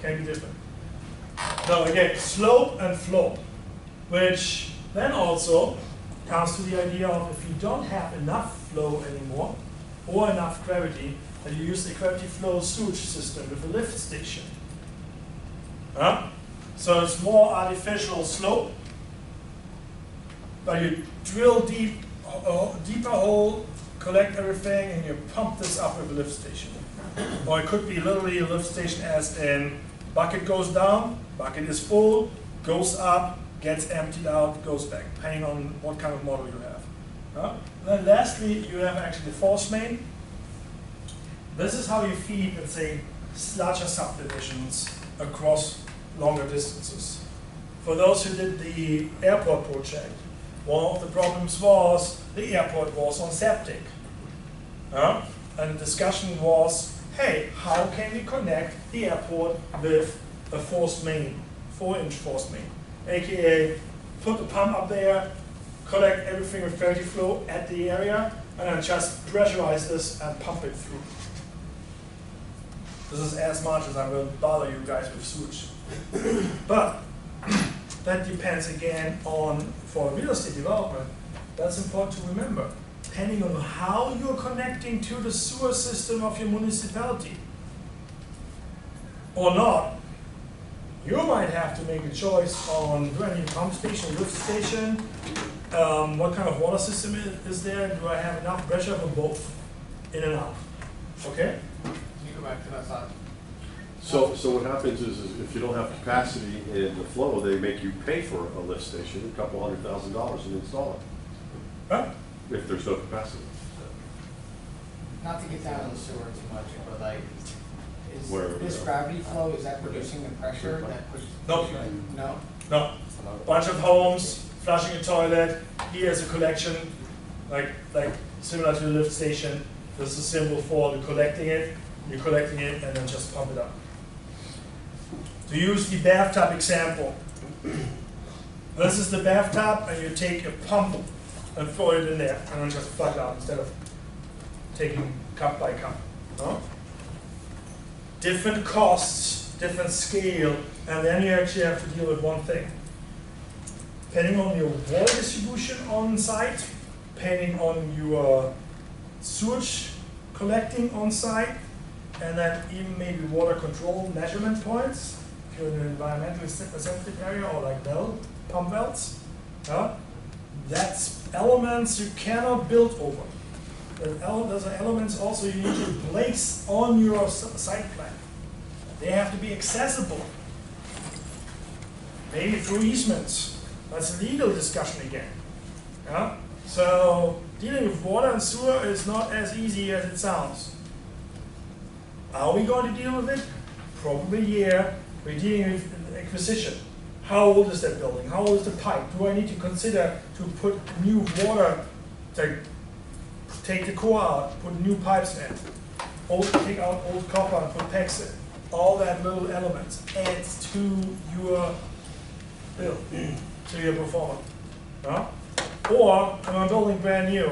Can be different. Now again, slope and flow, which then also comes to the idea of if you don't have enough flow anymore, or enough gravity, then you use the gravity flow sewage system with a lift station. So it's more artificial slope, but you drill deep, deeper hole, collect everything, and you pump this up with a lift station. Or it could be literally a lift station as in bucket goes down, bucket is full, goes up, gets emptied out, goes back, depending on what kind of model you have. Then lastly, you have actually the force main. This is how you feed, let's say, larger subdivisions across longer distances. For those who did the airport project, one of the problems was the airport was on septic. And the discussion was, hey, how can we connect the airport with a forced main, 4-inch forced main? AKA, put the pump up there, collect everything with gravity flow at the area, and then just pressurize this and pump it through. This is as much as I will bother you guys with sewage. But that depends again on, for real estate development, that's important to remember. Depending on how you're connecting to the sewer system of your municipality or not, you might have to make a choice on, do I need a pump station, lift station? What kind of water system is there? Do I have enough pressure for both, in and out? Okay? Can you go back to that side? So what happens is if you don't have capacity in the flow, they make you pay for a lift station, $200,000 and install it, Huh? if there's no capacity. Not to get down on the sewer too much, but like, is Where- this gravity flow, is that producing the pressure that pushes? No. No? No. Bunch of homes, flushing a toilet, here's a collection, like similar to the lift station. This is a symbol for the collecting it. You're collecting it and then just pump it up. To use the bathtub example, this is the bathtub, and you take a pump and throw it in there, and then just plug it out instead of taking cup by cup. No? Different costs, different scale, and then you actually have to deal with one thing. Depending on your water distribution on site, depending on your sewage collecting on site, and then even maybe water control measurement points, if you're in an environmentally sensitive area, or like pump wells. That's elements you cannot build over. Those are elements also you need to place on your site plan. They have to be accessible. Maybe through easements. That's a legal discussion again. So dealing with water and sewer is not as easy as it sounds. Are we going to deal with it? Probably, yeah. We're dealing with acquisition. How old is that building? How old is the pipe? Do I need to consider to put new water, to take the core out, put new pipes in? Take out old copper and put PEX in. all that little elements adds to your bill, to your performance. Yeah? Or I'm building brand new,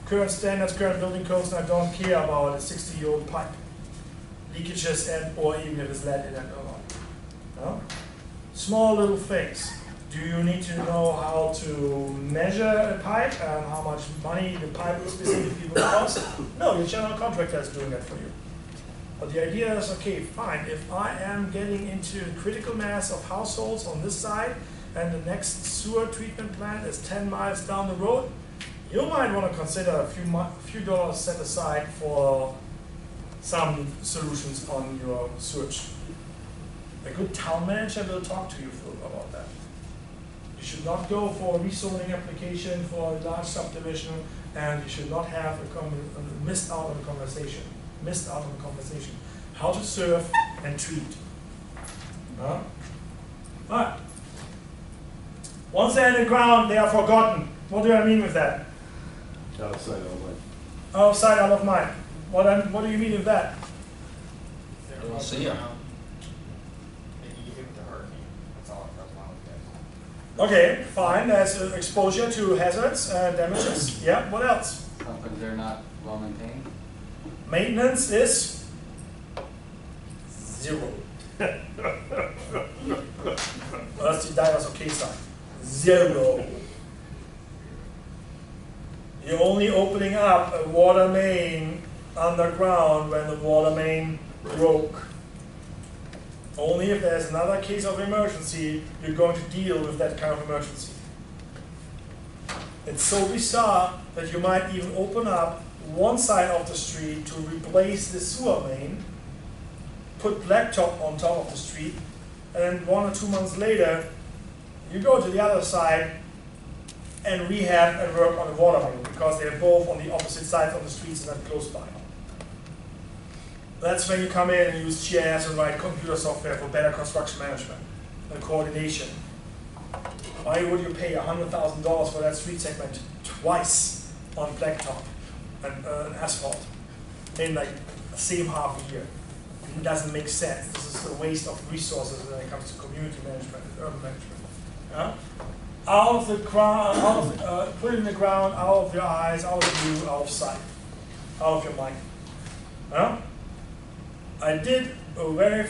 current standards, current building codes, and I don't care about a 60-year-old pipe, leakages, and or even if it's lead in it or not. Yeah? Small little things. Do you need to know how to measure a pipe and how much money the pipe specifically will cost? No, your general contractor is doing that for you. But the idea is, okay, fine, if I am getting into a critical mass of households on this side and the next sewer treatment plant is 10 miles down the road, you might want to consider a few dollars set aside for some solutions on your sewage. A good town manager will talk to you about that. You should not go for a rezoning application for a large subdivision, and you should not have missed out on a conversation. How to serve and treat. But once they're in the ground, they are forgotten. What do I mean with that? Out of sight, out of mind. Out of sight, out of mind. What do you mean with that? They're Don't above see the 'em. ground. They can get hit with a hurricane. That's all that's wrong with that. Okay, fine. There's exposure to hazards and damages. Yeah, what else? Sometimes they're not well maintained. Maintenance is 0. That's the diverse okay side. 0. You're only opening up a water main underground when the water main broke. Only if there's another case of emergency, you're going to deal with that kind of emergency. It's so bizarre that you might even open up one side of the street to replace the sewer main, put blacktop on top of the street, and then 1 or 2 months later, you go to the other side and rehab and work on the water main because they're both on the opposite sides of the streets and not close by. That's when you come in and use GIS and write computer software for better construction management and coordination. Why would you pay $100,000 for that street segment twice on blacktop and asphalt in like the same half a year? It doesn't make sense. This is a waste of resources when it comes to community management and urban management. Yeah? Out of the ground, put it in the ground, out of your eyes, out of view, out of sight, out of your mind. Yeah? I did a very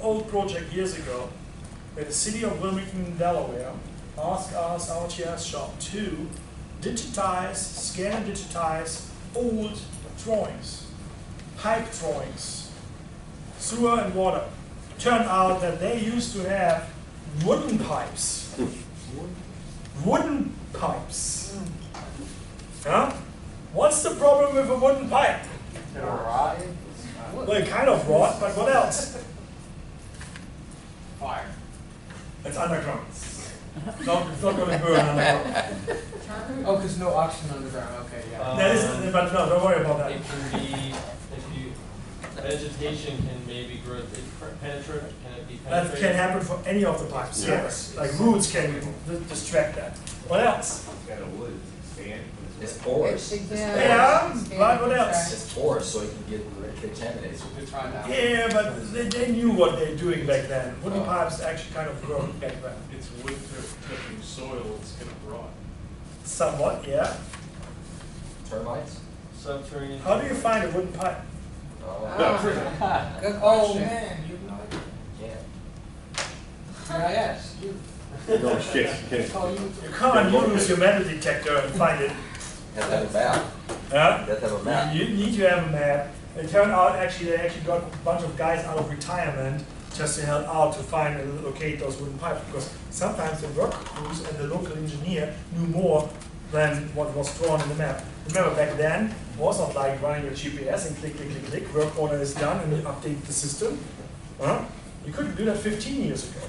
old project years ago where the city of Wilmington, Delaware asked us, our GIS shop, to digitize, scan and digitize old drawings, pipe drawings, sewer and water. Turned out that they used to have wooden pipes. Wooden pipes. Yeah? What's the problem with a wooden pipe? Well, it kind of rot, but what else? Fire. It's underground. It's not going to burn underground. Oh, because no oxygen underground. Okay, yeah. That is, but no, don't worry about that. It can be, vegetation can maybe grow, penetrate, can it be That penetrated? can happen for any of the pipes, Yeah. yes. Like roots can distract that. What else? It's got a wood, it's expand. It's porous. Yeah, but what else? It's porous, so it can get contaminated. They're trying to. Yeah, but they knew what they're doing back then. Wooden pipes actually kind of worked back then. It's wood touching soil, it's gonna rot. Somewhat, yeah. Termites? Subterranean. How do you find a wooden pipe? Good Oh, question. man, you know Yeah. GIS. No, you can't. Call you. You can't use your metal detector and find it. You have to have a map. Yeah? You have to have a map. You need to have a map. It turned out they actually got a bunch of guys out of retirement just to help out to find and locate those wooden pipes, because sometimes the work crews and the local engineer knew more than what was drawn in the map. Remember back then, it was not like running your GPS and click, click, click, click, work order is done and you update the system. You couldn't do that 15 years ago.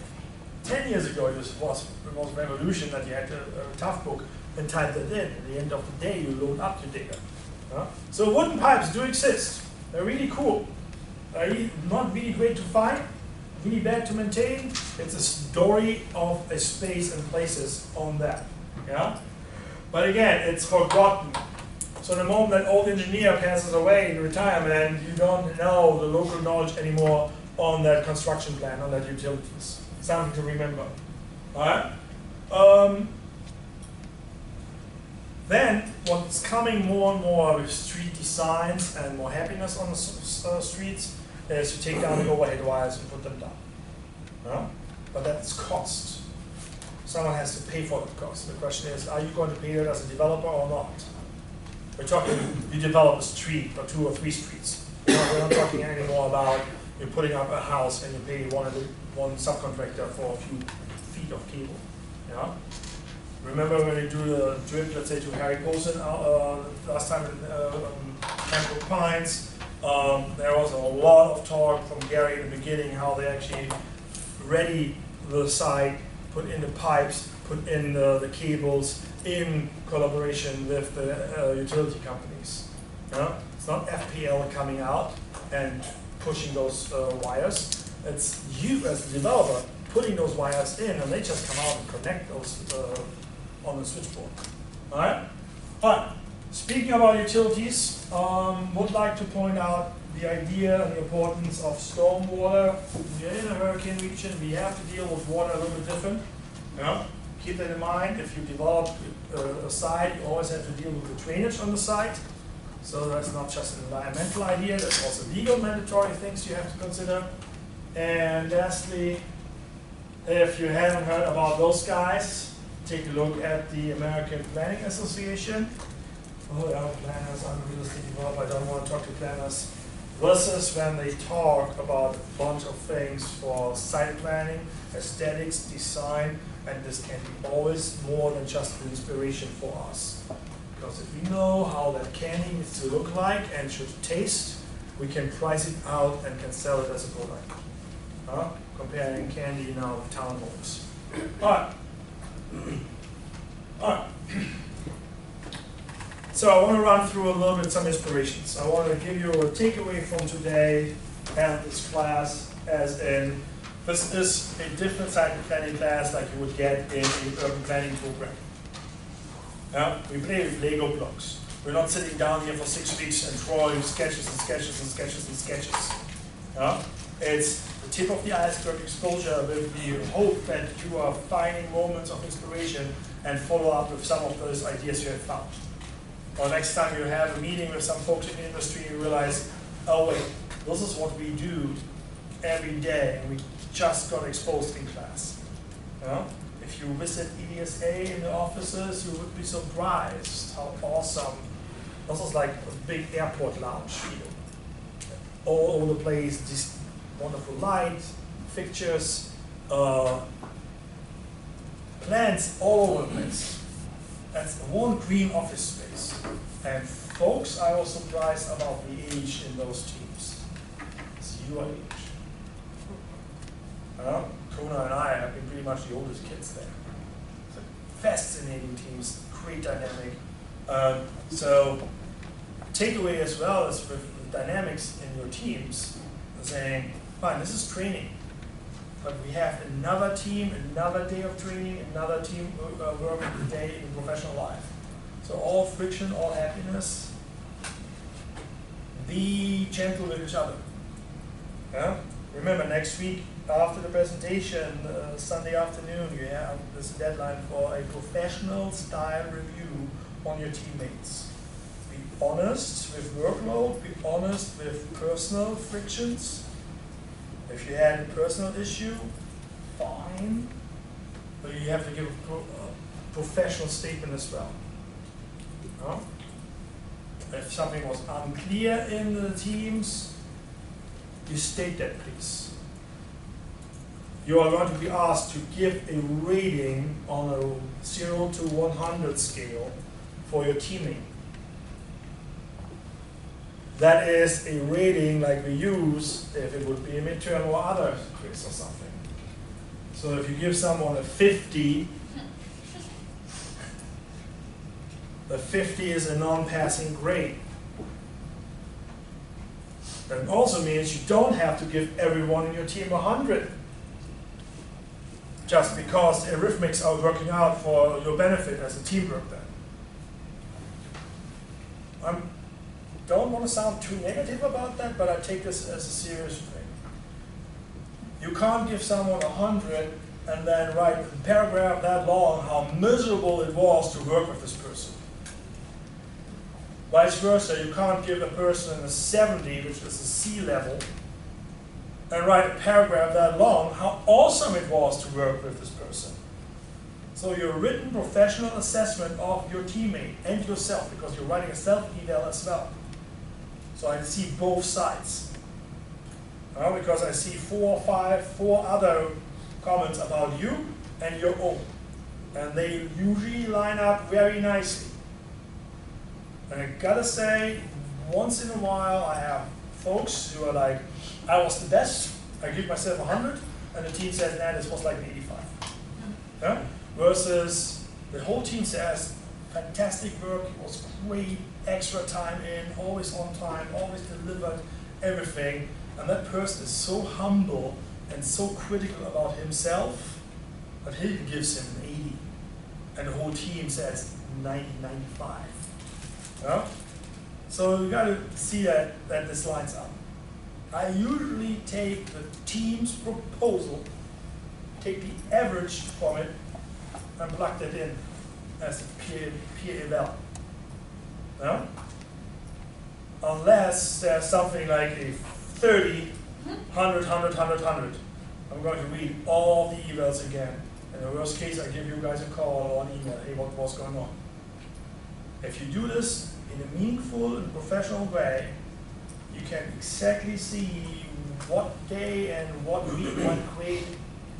10 years ago it was a revolution that you had a tough book and type that in. At the end of the day you load up your data. So wooden pipes do exist. They're really cool. Not really great to find, really bad to maintain. It's a story of a space and places on that. Yeah? But again, it's forgotten. So the moment that old engineer passes away in retirement, you don't know the local knowledge anymore on that construction plan, on that utilities. Something to remember. All right. Then what's coming more and more with street designs and more happiness on the streets is to take down the overhead wires and put them down. Yeah? But that's cost. Someone has to pay for the cost. The question is, are you going to pay it as a developer or not? We're talking, you develop a street or 2 or 3 streets. We're not talking anymore about you're putting up a house and you pay one subcontractor for a few feet of cable. Yeah? Remember when you do the trip, let's say to Harry Posen last time in Pembroke Pines, there was a lot of talk from Gary in the beginning how they actually ready the site, put in the pipes, put in the cables in collaboration with the utility companies. Yeah? It's not FPL coming out and pushing those wires. It's you as the developer putting those wires in, and they just come out and connect those on the switchboard. All right. All right. Speaking about utilities, would like to point out the idea and the importance of stormwater. We're in a hurricane region. We have to deal with water a little bit different. Yeah. Keep that in mind. If you develop a site, you always have to deal with the drainage on the site. So that's not just an environmental idea. There's also legal mandatory things you have to consider. And lastly, if you haven't heard about those guys, take a look at the American Planning Association. Oh yeah, planners, I'm a real estate developer, I don't want to talk to planners. Versus when they talk about a bunch of things for site planning, aesthetics, design, and this can be always more than just an inspiration for us. Because if we know how that candy needs to look like and should taste, we can price it out and can sell it as a product. Comparing candy now with townhomes. All right. All right. So I want to run through a little bit some inspirations. I want to give you a takeaway from today and this class, as in this is a different site planning class like you would get in an urban planning program. Yeah? We play with Lego blocks. We're not sitting down here for 6 weeks and drawing sketches and sketches and sketches and sketches. Yeah? It's the tip of the iceberg exposure with the hope that you are finding moments of inspiration and follow up with some of those ideas you have found. Or next time you have a meeting with some folks in the industry, you realize, oh wait, this is what we do every day, and we just got exposed in class. You know? If you visit EDSA in the offices, you would be surprised how awesome. This is like a big airport lounge feel. All over the place, this wonderful light, fixtures, plants all over the place. That's one green office space. And folks, I was surprised about the age in those teams. It's your age. Kona and I have been pretty much the oldest kids there. So fascinating teams, great dynamic. So takeaway as well is with the dynamics in your teams, saying, fine, this is training. But we have another team, another day of training, another team working day in professional life. So all friction, all happiness. Be gentle with each other. Yeah? Remember, next week after the presentation, Sunday afternoon, you have this deadline for a professional style review on your teammates. Be honest with workload, be honest with personal frictions. If you had a personal issue, fine, but you have to give a professional statement as well. No? If something was unclear in the teams, you state that, please. You are going to be asked to give a rating on a 0 to 100 scale for your teaming. That is a rating like we use if it would be a midterm or other quiz or something. So if you give someone a 50, the 50 is a non-passing grade. That also means you don't have to give everyone in your team 100. Just because the arithmetics are working out for your benefit as a teamwork then. Don't want to sound too negative about that, but I take this as a serious thing. You can't give someone 100 and then write a paragraph that long how miserable it was to work with this person. Vice versa, you can't give a person a 70, which is a C level, and write a paragraph that long how awesome it was to work with this person. So your written professional assessment of your teammate and yourself, because you're writing a self-eval as well. So I see both sides. Because I see four other comments about you and your own. And they usually line up very nicely. And I gotta say, once in a while I have folks who are like, I was the best, I give myself 100, and the team says, nah, this was like an 85. Yeah? Versus the whole team says, fantastic work, it was great, extra time in, always on time, always delivered everything. And that person is so humble and so critical about himself that he gives him an 80. And the whole team says 90, 95. Yeah? So you gotta see that this lines up. I usually take the team's proposal, take the average from it, and plug that in as a peer eval. Yeah? Unless there's something like a 30, 100, 100, 100, 100. I'm going to read all the evals again. In the worst case, I give you guys a call or an email, hey, what was going on? If you do this in a meaningful and professional way, you can exactly see what day and what week went great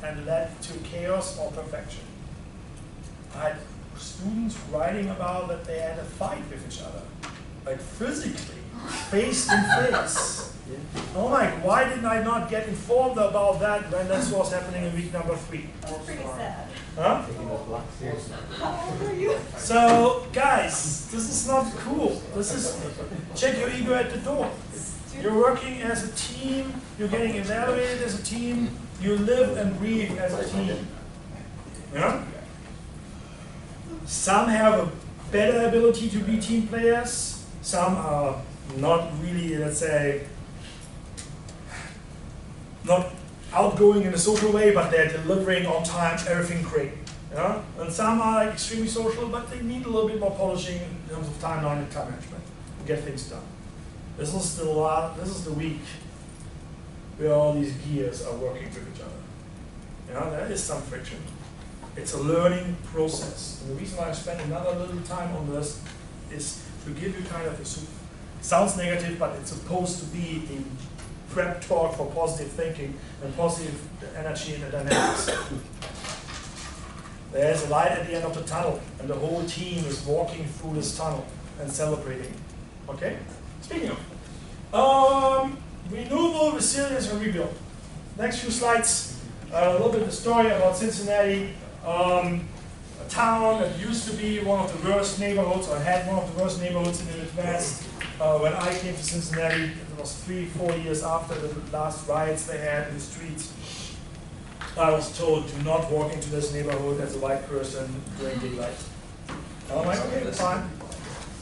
and led to chaos or perfection. I had students writing about that they had a fight with each other, like physically, face to face. Oh my, why didn't I not get informed about that when this was happening in week number 3? That's pretty sad. Huh? How old are you? So, guys, this is not cool. This is, check your ego at the door. You're working as a team, you're getting evaluated as a team, you live and breathe as a team. Yeah? Some have a better ability to be team players, some are not really, let's say, not outgoing in a social way, but they're delivering on time, everything great. Yeah? And some are like extremely social, but they need a little bit more polishing in terms of timeline and time management to get things done. This is the week where all these gears are working with each other. Yeah, there is some friction. It's a learning process. And the reason why I spend another little time on this is to give you kind of a sounds negative, but it's supposed to be a prep talk for positive thinking and positive energy and the dynamics. There's a light at the end of the tunnel, and the whole team is walking through this tunnel and celebrating. Okay? Speaking of, renewable, resilience, and rebuild. Next few slides, a little bit of the story about Cincinnati, a town that used to be one of the worst neighborhoods, or had one of the worst neighborhoods in the Midwest. When I came to Cincinnati, it was 3-4 years after the last riots they had in the streets. I was told, do not walk into this neighborhood as a white person during daylight. I'm like, okay, fine.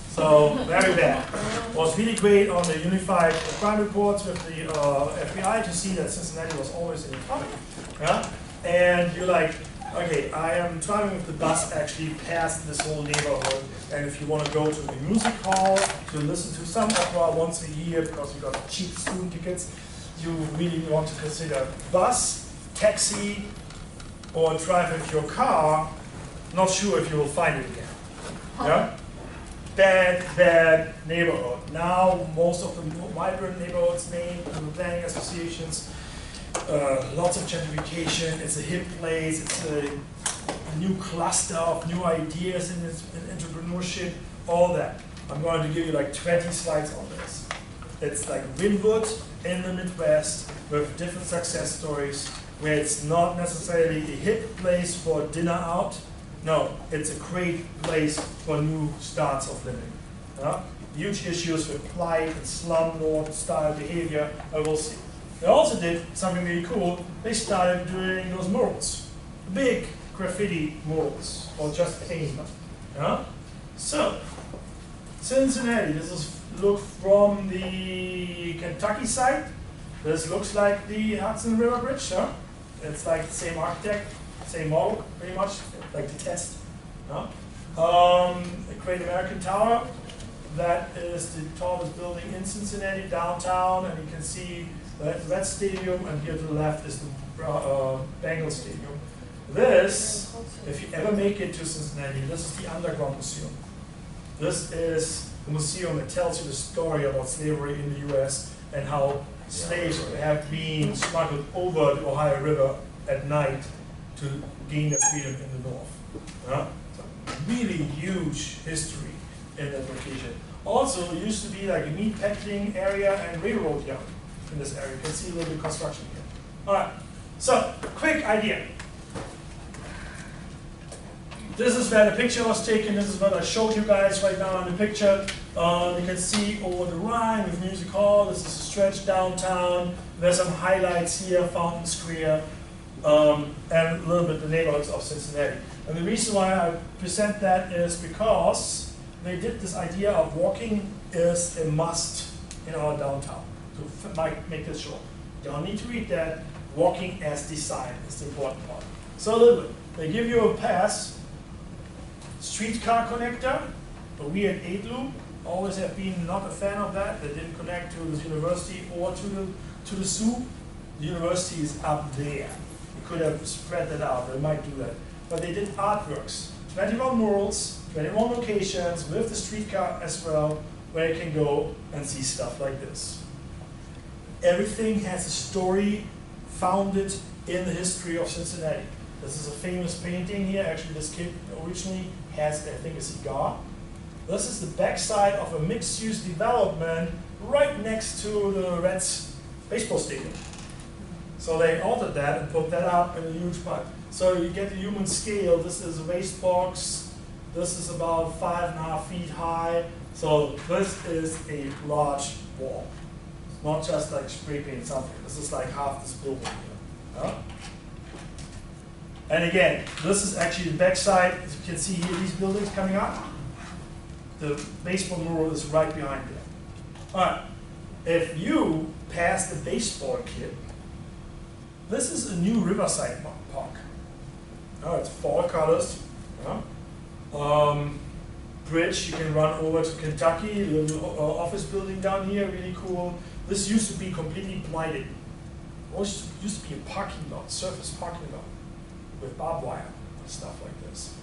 So, very bad. It was really great on the unified crime reports with the FBI to see that Cincinnati was always in trouble. Yeah? And you're like, okay, I am driving with the bus actually past this whole neighborhood, and if you want to go to the music hall to listen to some opera once a year because you got cheap student tickets, you really want to consider bus, taxi, or drive with your car. Not sure if you will find it again. Yeah? Bad neighborhood. Now most of the vibrant neighborhoods named in the planning associations. Lots of gentrification. It's a hip place. It's a new cluster of new ideas in entrepreneurship. All that. I'm going to give you like 20 slides on this. It's like Wynwood in the Midwest with different success stories where it's not necessarily a hip place for dinner out. No, it's a great place for new starts of living. Huge issues with plight and slumlord style behavior, I will see. They also did something really cool. They started doing those murals, big graffiti murals, or just paint. So, Cincinnati, this is look from the Kentucky side. This looks like the Hudson River Bridge, huh? It's like the same architect, same model, pretty much, like the test. Huh? The Great American Tower, that is the tallest building in Cincinnati, downtown, and you can see the Red Stadium, and here to the left is the Bengals Stadium. This, if you ever make it to Cincinnati, this is the Underground Museum. This is the museum that tells you the story about slavery in the US and how slaves have been smuggled over the Ohio River at night to gain their freedom in the north. Really huge history in that location. Also, it used to be like a meat packing area and railroad yard in this area. You can see a little bit of construction here. All right, so quick idea. This is where the picture was taken. This is what I showed you guys right now in the picture. You can see over the Rhine with Music Hall. This is a stretch downtown. There's some highlights here, Fountain Square, and a little bit the neighborhoods of Cincinnati. And the reason why I present that is because they did this idea of walking is a must in our downtown. To make this short. You don't need to read that. Walking as designed is the important part. So a little bit. They give you a pass. Streetcar connector, but we at 8 Loop always have been not a fan of that. They didn't connect to the university or to the zoo. The university is up there. We could have spread that out. They might do that. But they did artworks. 21 murals, 21 locations with the streetcar as well, where you can go and see stuff like this. Everything has a story founded in the history of Cincinnati. This is a famous painting here. Actually, this kid originally has, I think, a cigar. This is the backside of a mixed-use development right next to the Reds baseball stadium. So they altered that and put that up in a huge pipe. So you get the human scale. This is a waste box. This is about 5.5 feet high. So this is a large wall. It's not just like spray paint something. This is like half this building here. Huh? And again, this is actually the backside. As you can see here, these buildings coming up. The baseball mural is right behind there. All right. If you pass the baseball kit, this is a new Riverside Park. It's fall colors. Bridge, you can run over to Kentucky, a little office building down here, really cool. This used to be completely blighted. It used to be a parking lot, surface parking lot, with barbed wire and stuff like this.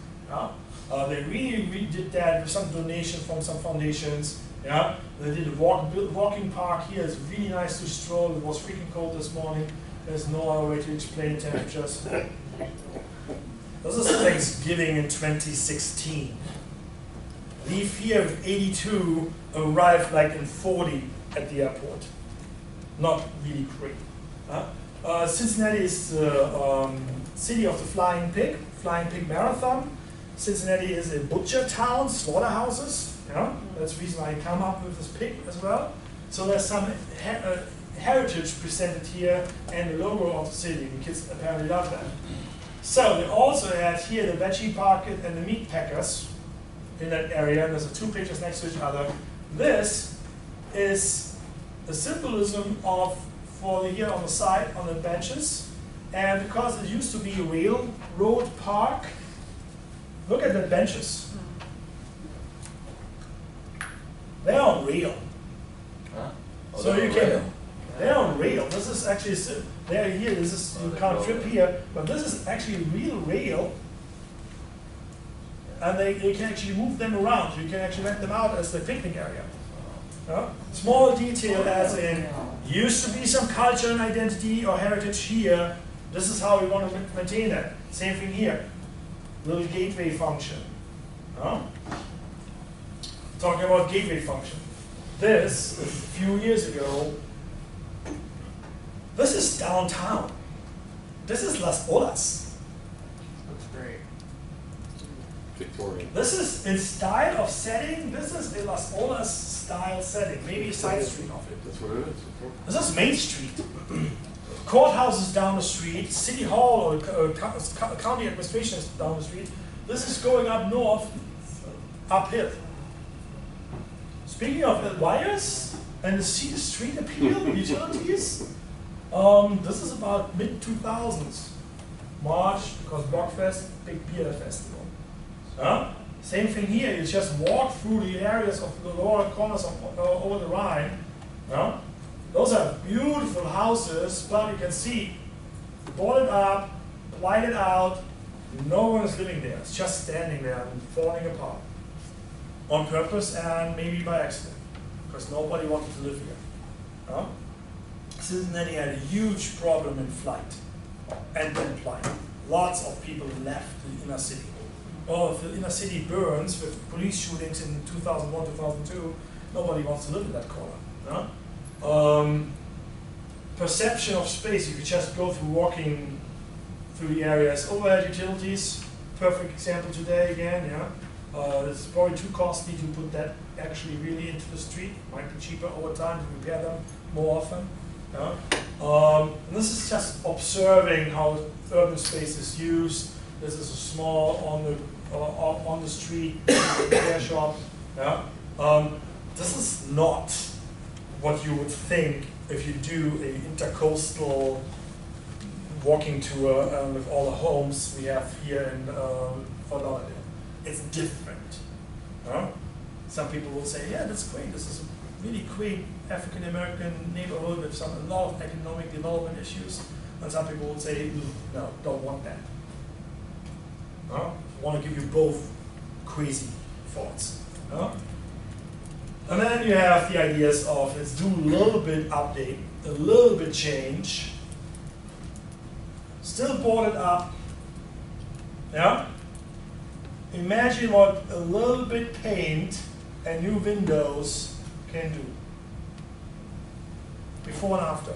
They really redid that with some donation from some foundations. Yeah, they did a walking park here. It's really nice to stroll. It was freaking cold this morning. There's no other way to explain temperatures. This is Thanksgiving in 2016. Leave here with 82, arrive like in 40 at the airport. Not really great. Cincinnati is the city of the Flying Pig Marathon. Cincinnati is a butcher town, slaughterhouses. That's the reason why I come up with this pig as well. So there's some heritage presented here and the logo of the city. The kids apparently love that. So they also had here the veggie market and the meat packers in that area. And there's two pictures next to each other. This is the symbolism of here on the side on the benches. And because it used to be a railroad park, look at the benches. They're on rail. Huh? Oh, So they're you on can, rail. they're on rail. This is actually, they're here, this is, you can't trip here, but this is actually real rail. And they can actually move them around. You can actually rent them out as the picnic area. Small detail as in, used to be some culture and identity or heritage here. This is how we want to maintain that. Same thing here. Little gateway function. Talking about gateway function. This, a few years ago, this is downtown. This is Las Olas. Looks great. Victorian. This is in style of setting. This is a Las Olas style setting. Maybe a side street of it. That's what it is. This is Main Street. Courthouse is down the street. City Hall or county administration is down the street. This is going up north, uphill. Speaking of wires and the street appeal, utilities, This is about mid-2000s. March, because Bockfest, big beer festival. Same thing here, you just walk through the areas of the lower corners of over the Rhine. Those are beautiful houses, but you can see, boarded up, lighted out, no one is living there. It's just standing there and falling apart. On purpose and maybe by accident, because nobody wanted to live here. Cincinnati had a huge problem in flight and then flight. Lots of people left the inner city. If the inner city burns with police shootings in 2001, 2002, nobody wants to live in that corner. Perception of space, if you just go through walking through the areas. Overhead utilities, perfect example today again, it's probably too costly to put that actually really into the street. Might be cheaper over time to repair them more often. And this is just observing how urban space is used. This is a small on the street repair shop. This is not what you would think if you do a intercoastal walking tour with all the homes we have here in Fort Lauderdale. It's different. Some people will say, yeah, that's great. This is a really quaint African American neighborhood with a lot of economic development issues. And some people will say, no, don't want that. I want to give you both crazy thoughts. And then you have the ideas of let's do a little bit update, a little bit change, still boarded up. Imagine what a little bit paint and new windows can do. Before and after.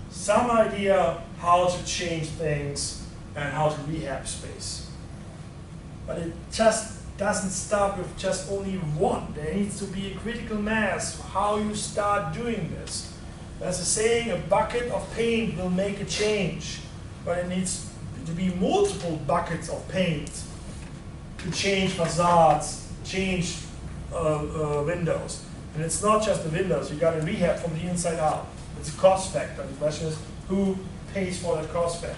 Some idea how to change things and how to rehab space. But it just doesn't start with just only one. There needs to be a critical mass how you start doing this. There's a saying, a bucket of paint will make a change, but it needs to be multiple buckets of paint to change facades, change windows. And it's not just the windows, you got to rehab from the inside out. It's a cost factor. The question is, who pays for that cost factor?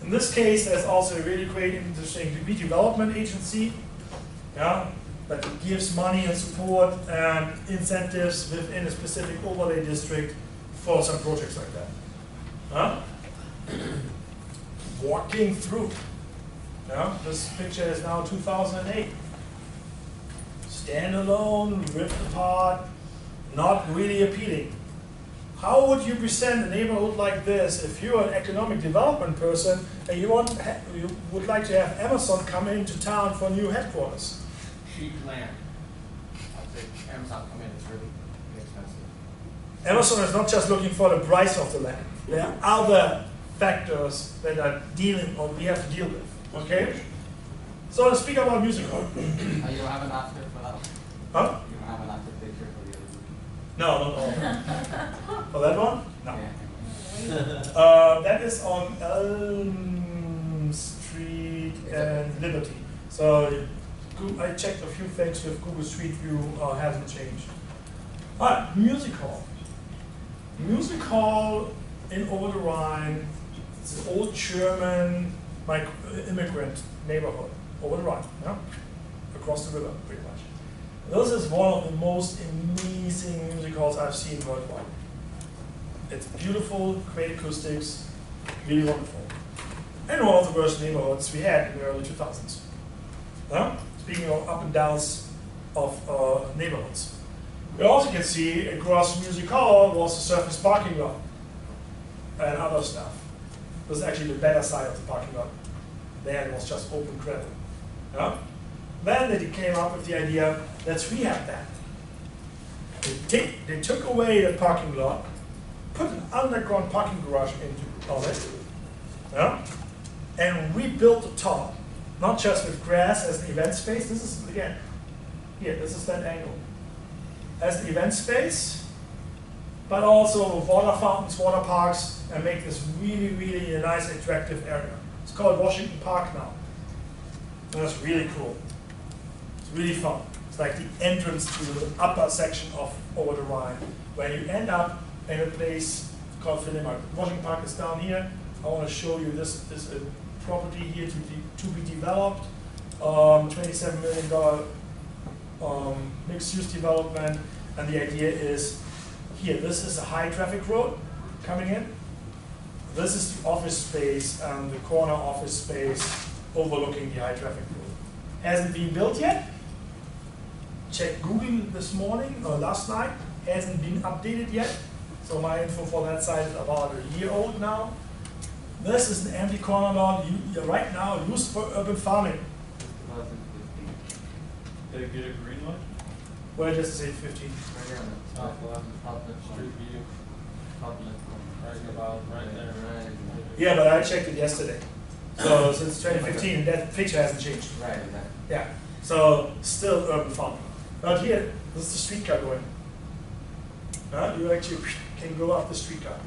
In this case, there's also a really great, interesting redevelopment agency that gives money and support and incentives within a specific overlay district for some projects like that. Walking through. This picture is now 2008. Standalone, ripped apart, not really appealing. How would you present a neighborhood like this if you're an economic development person and you would like to have Amazon come into town for new headquarters? Cheap land. I'd say Amazon come in, it's really expensive. Amazon is not just looking for the price of the land. There are other factors that are dealing or we have to deal with. Okay? So let's speak about music hall. You don't have an after for that? Huh? You don't have an after picture for the other movie? No. For that one? No. Yeah. That is on Elm Street and Liberty. So I checked a few things with Google Street View, hasn't changed. Music hall. Music hall in Over the Rhine. It's an old German immigrant neighborhood. Over the Rhine, across the river, pretty much. This is one of the most amazing music halls I've seen worldwide. It's beautiful, great acoustics, really wonderful. And one of the worst neighborhoods we had in the early 2000s. Speaking of up and downs of neighborhoods. We also can see across Music Hall was a surface parking lot and other stuff. This is actually the better side of the parking lot. There it was just open gravel. Then they came up with the idea, let's rehab that. They took away the parking lot, put an underground parking garage on it, and rebuilt the top. Not just with grass as an event space. This is, again, here, this is that angle. As an event space, but also water fountains, water parks, and make this really, really a nice, attractive area. It's called Washington Park now. And that's really cool. It's really fun. It's It's like the entrance to the upper section of Over the Rhine, where you end up in a place called Philemark. Washington Park is down here. I want to show you this is a property here to be developed. $27 million mixed-use development, and the idea is here. This is a high-traffic road coming in. This is the office space and the corner office space overlooking the high-traffic road. Hasn't been built yet. Check Google this morning or last night. Hasn't been updated yet. So my info for that site is about a year old now. This is an empty corner lot right now used for urban farming. Did it get a green light? Well, just say 15. Right here on the top left, top left street view, top left, right about, right there. Yeah, but I checked it yesterday. So since 2015, that picture hasn't changed. Right, Yeah. So still urban farming. But here, this is the streetcar going. You actually can go up the streetcar.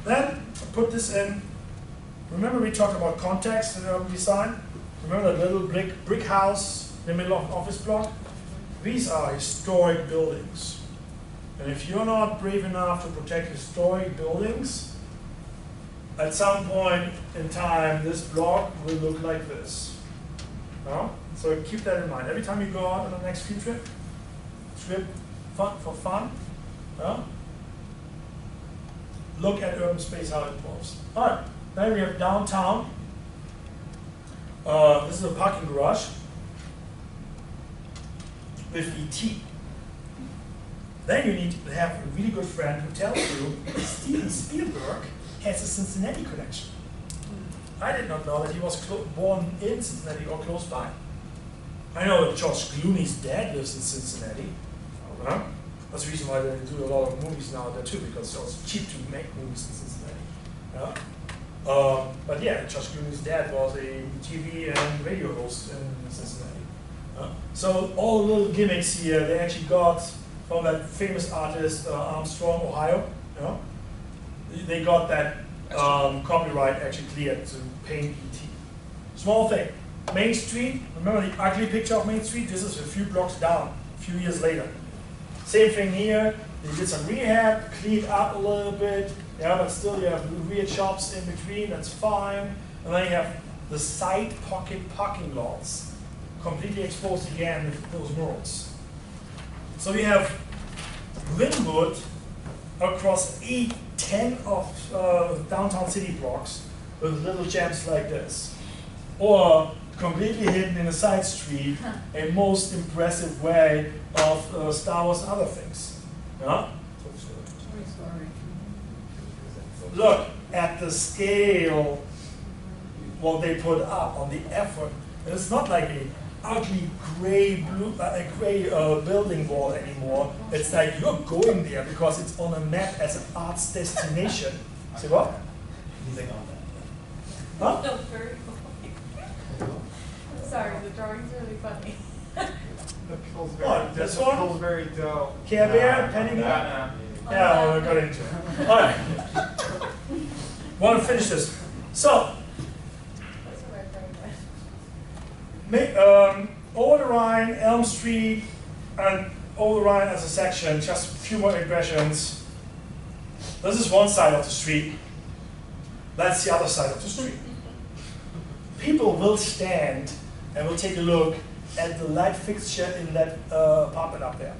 Then put this in. Remember we talked about context in urban design? Remember that little brick house in the middle of an office block? These are historic buildings. And if you're not brave enough to protect historic buildings, at some point in time, this block will look like this. So keep that in mind. Every time you go out on the next field trip, for fun, look at urban space, how it evolves. All right, then we have downtown. This is a parking garage with ET. Then you need to have a really good friend who tells you Steven Spielberg has a Cincinnati connection. I did not know that he was born in Cincinnati or close by. I know that George Clooney's dad lives in Cincinnati. That's the reason why they do a lot of movies now there too, because it's cheap to make movies in Cincinnati. But yeah, George Clooney's dad was a TV and radio host in Cincinnati. So all the little gimmicks here, they actually got from that famous artist Armstrong, Ohio. They got that copyright actually cleared to paint ET. Small thing. Main Street, remember the ugly picture of Main Street? This is a few blocks down, a few years later. Same thing here. They did some rehab, cleaned up a little bit, but still you have weird shops in between, that's fine. And then you have the side pocket parking lots, completely exposed again with those murals. So we have Linwood across 10 of downtown city blocks with little gems like this. Or completely hidden in a side street, a most impressive way of Star Wars and other things. Look at the scale, what they put up on the effort. And it's not like a ugly gray building wall anymore. It's like you're going there because it's on a map as an arts destination. See what? Huh? No, very sorry, the drawing's really funny. The Pillsbury. What, this the one? Pillsbury dough. Care Bear, Penny Bear? Yeah, well, we got into it. All right. Want to finish this. So, Over the Rhine, Elm Street, and Over the Rhine as a section, just a few more impressions. This is one side of the street. That's the other side of the street. People will stand and will take a look at the light fixture in that apartment up there.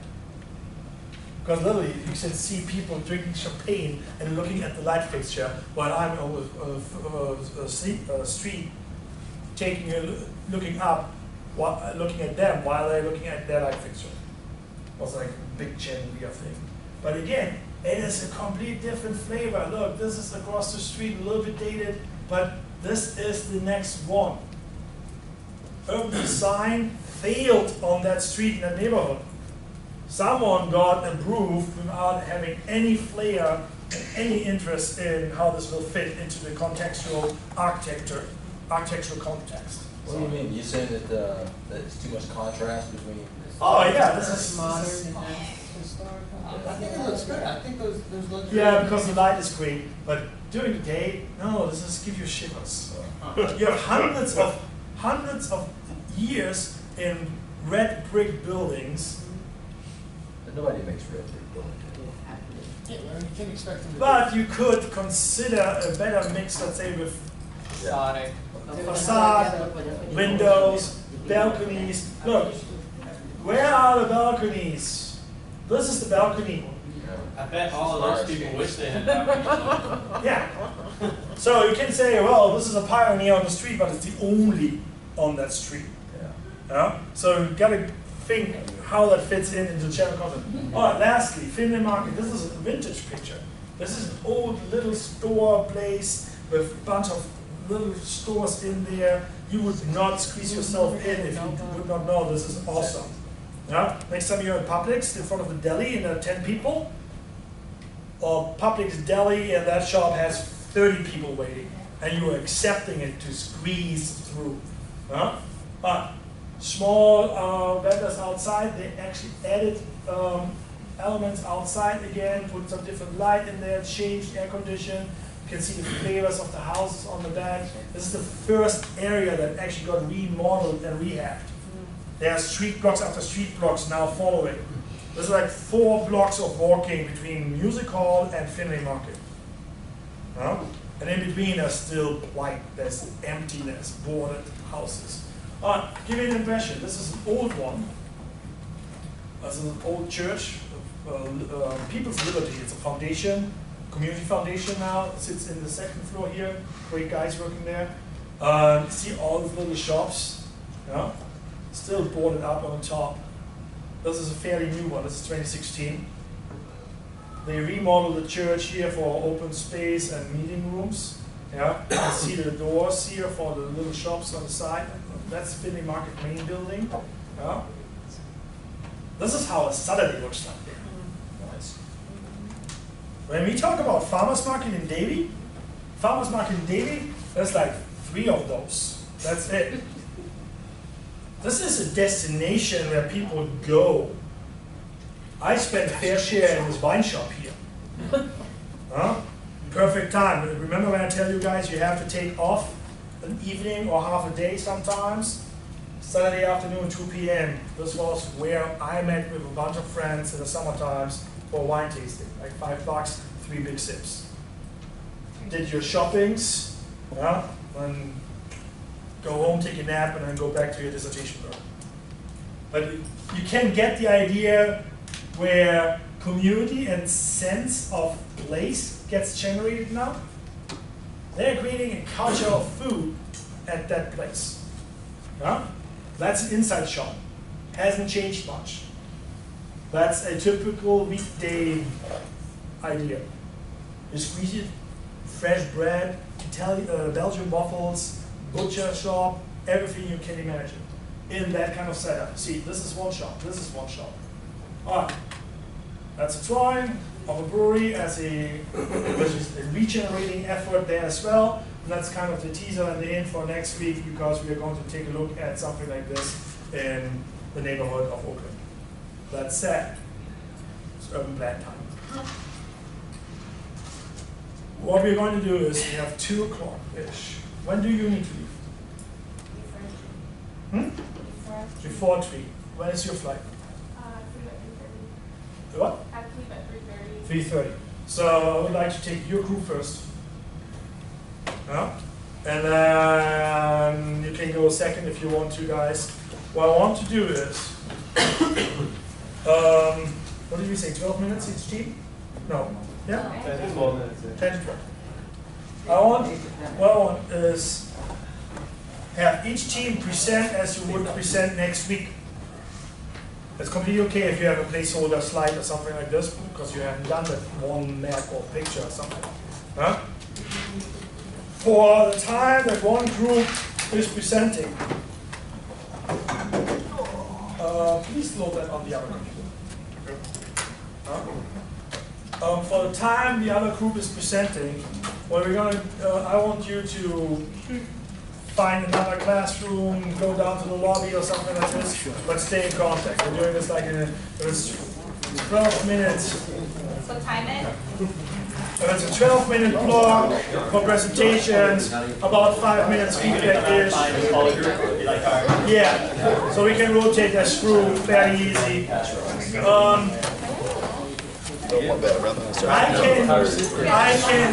Because literally, you can see people drinking champagne and looking at the light fixture while I'm on the street, looking up, looking at them while they're looking at their light fixture. It was like a big chandelier thing. But again, it is a complete different flavor. Look, this is across the street, a little bit dated, but this is the next one. Urban design failed on that street in that neighborhood. Someone got approved without having any flair and any interest in how this will fit into the contextual architectural context. What do you mean? You're saying that that it's too much contrast between? Oh yeah, this is modern and historical. I think it looks good. I think those look yeah, because the light is great, but during the day, no, this is give you shivers. You have hundreds of years in red brick buildings, And nobody makes red brick buildings. Yeah, well, you can expect them to. but you could consider a better mix, let's say, with Sonic. facade, windows, balconies. Look, where are the balconies? This is the balcony. I bet all of those people wish they had that. Yeah. So you can say, well, this is a pioneer on the street, but it's the only on that street. Yeah. Yeah? So you gotta think how that fits into the general concept. All right, lastly, Finlay Market. This is a vintage picture. This is an old little store place with a bunch of little stores in there. You would not squeeze yourself in if you would not know this is awesome. Yeah? Next time you're in Publix, in front of the deli, and there are 10 people, or Publix deli, and that shop has 30 people waiting, and you are accepting it to squeeze through. Small vendors outside, they actually added elements outside again, put some different light in there, changed air condition. You can see the flavors of the houses on the back. This is the first area that actually got remodeled and rehabbed. There are street blocks after street blocks now following. There's like 4 blocks of walking between Music Hall and Finlay Market. And in between there's still white, there's emptiness, boarded houses. Give you an impression, this is an old one. This is an old church, People's Liberty. It's a foundation, community foundation now. It sits in the 2nd floor here, great guys working there. See all these little shops, still boarded up on top. This is a fairly new one, this is 2016. They remodeled the church here for open space and meeting rooms. Yeah, you can see the doors here for the little shops on the side. That's Finlay Market main building. Yeah. This is how a Saturday looks like there. Nice. When we talk about Farmers Market in Davie, Farmers Market in Davie, there's like 3 of those. That's it. This is a destination where people go. I spent fair share in this wine shop here. Perfect time. Remember when I tell you guys you have to take off an evening or half a day sometimes? Saturday afternoon, 2 p.m. This was where I met with a bunch of friends in the summer times for wine tasting. Like $5, 3 big sips. Did your shoppings, and go home, take a nap, and then go back to your dissertation work. But you can get the idea where community and sense of place gets generated now. They're creating a culture of food at that place. That's an inside shop. Hasn't changed much. That's a typical weekday idea. You squeeze it, fresh bread, Belgian waffles, butcher shop, everything you can imagine in that kind of setup. See, this is one shop, this is one shop. All right, that's a drawing of a brewery as which is a regenerating effort there as well. And that's kind of the teaser and the hint for next week, because we are going to take a look at something like this in the neighborhood of Oakland. That said, it's urban plan time. What we're going to do is we have 2 o'clock-ish. When do you need to leave? Before 3. When is your flight? What? I have to leave at 3:30. 3:30. So I would like to take your group first. And then you can go second if you want to, guys. What I want to do is, what did you say, 12 minutes each team? No. Yeah? 10 to 12 minutes. 10 to 12. What I want is have each team present as you would present next week. It's completely okay if you have a placeholder slide or something like this, because you haven't done that one map or picture or something. For the time that one group is presenting, please load that on the other computer. For the time the other group is presenting, what we're going to, I want you to find another classroom, go down to the lobby or something like this, but stay in contact. We're doing this like in 12 minutes. So time it? It's a 12-minute block for presentations, about 5 minutes feedback-ish. Yeah, so we can rotate that screw fairly easy. I can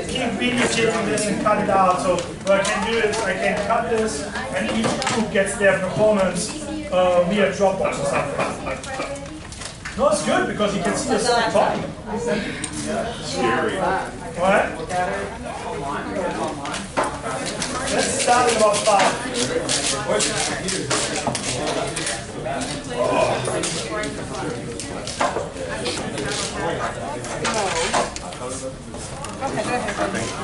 keep videotaping this and cut it out. So what I can do is I can cut this and each group gets their performance via Dropbox or something. No, it's good because you can see the slide talking. Scary. What? Let's start at about 5. Okay, go ahead.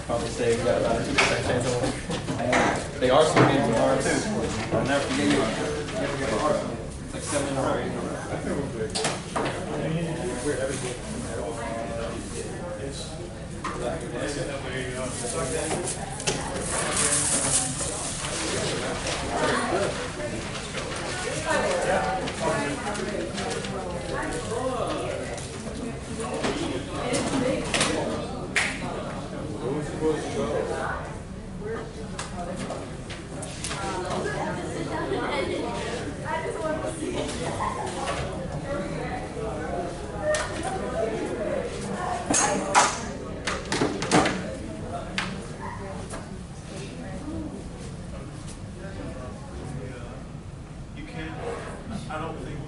Probably say we got about a 2% chance of they are some games with R too. I'll never forget you. Never get R. It's like 7 in a row. I don't think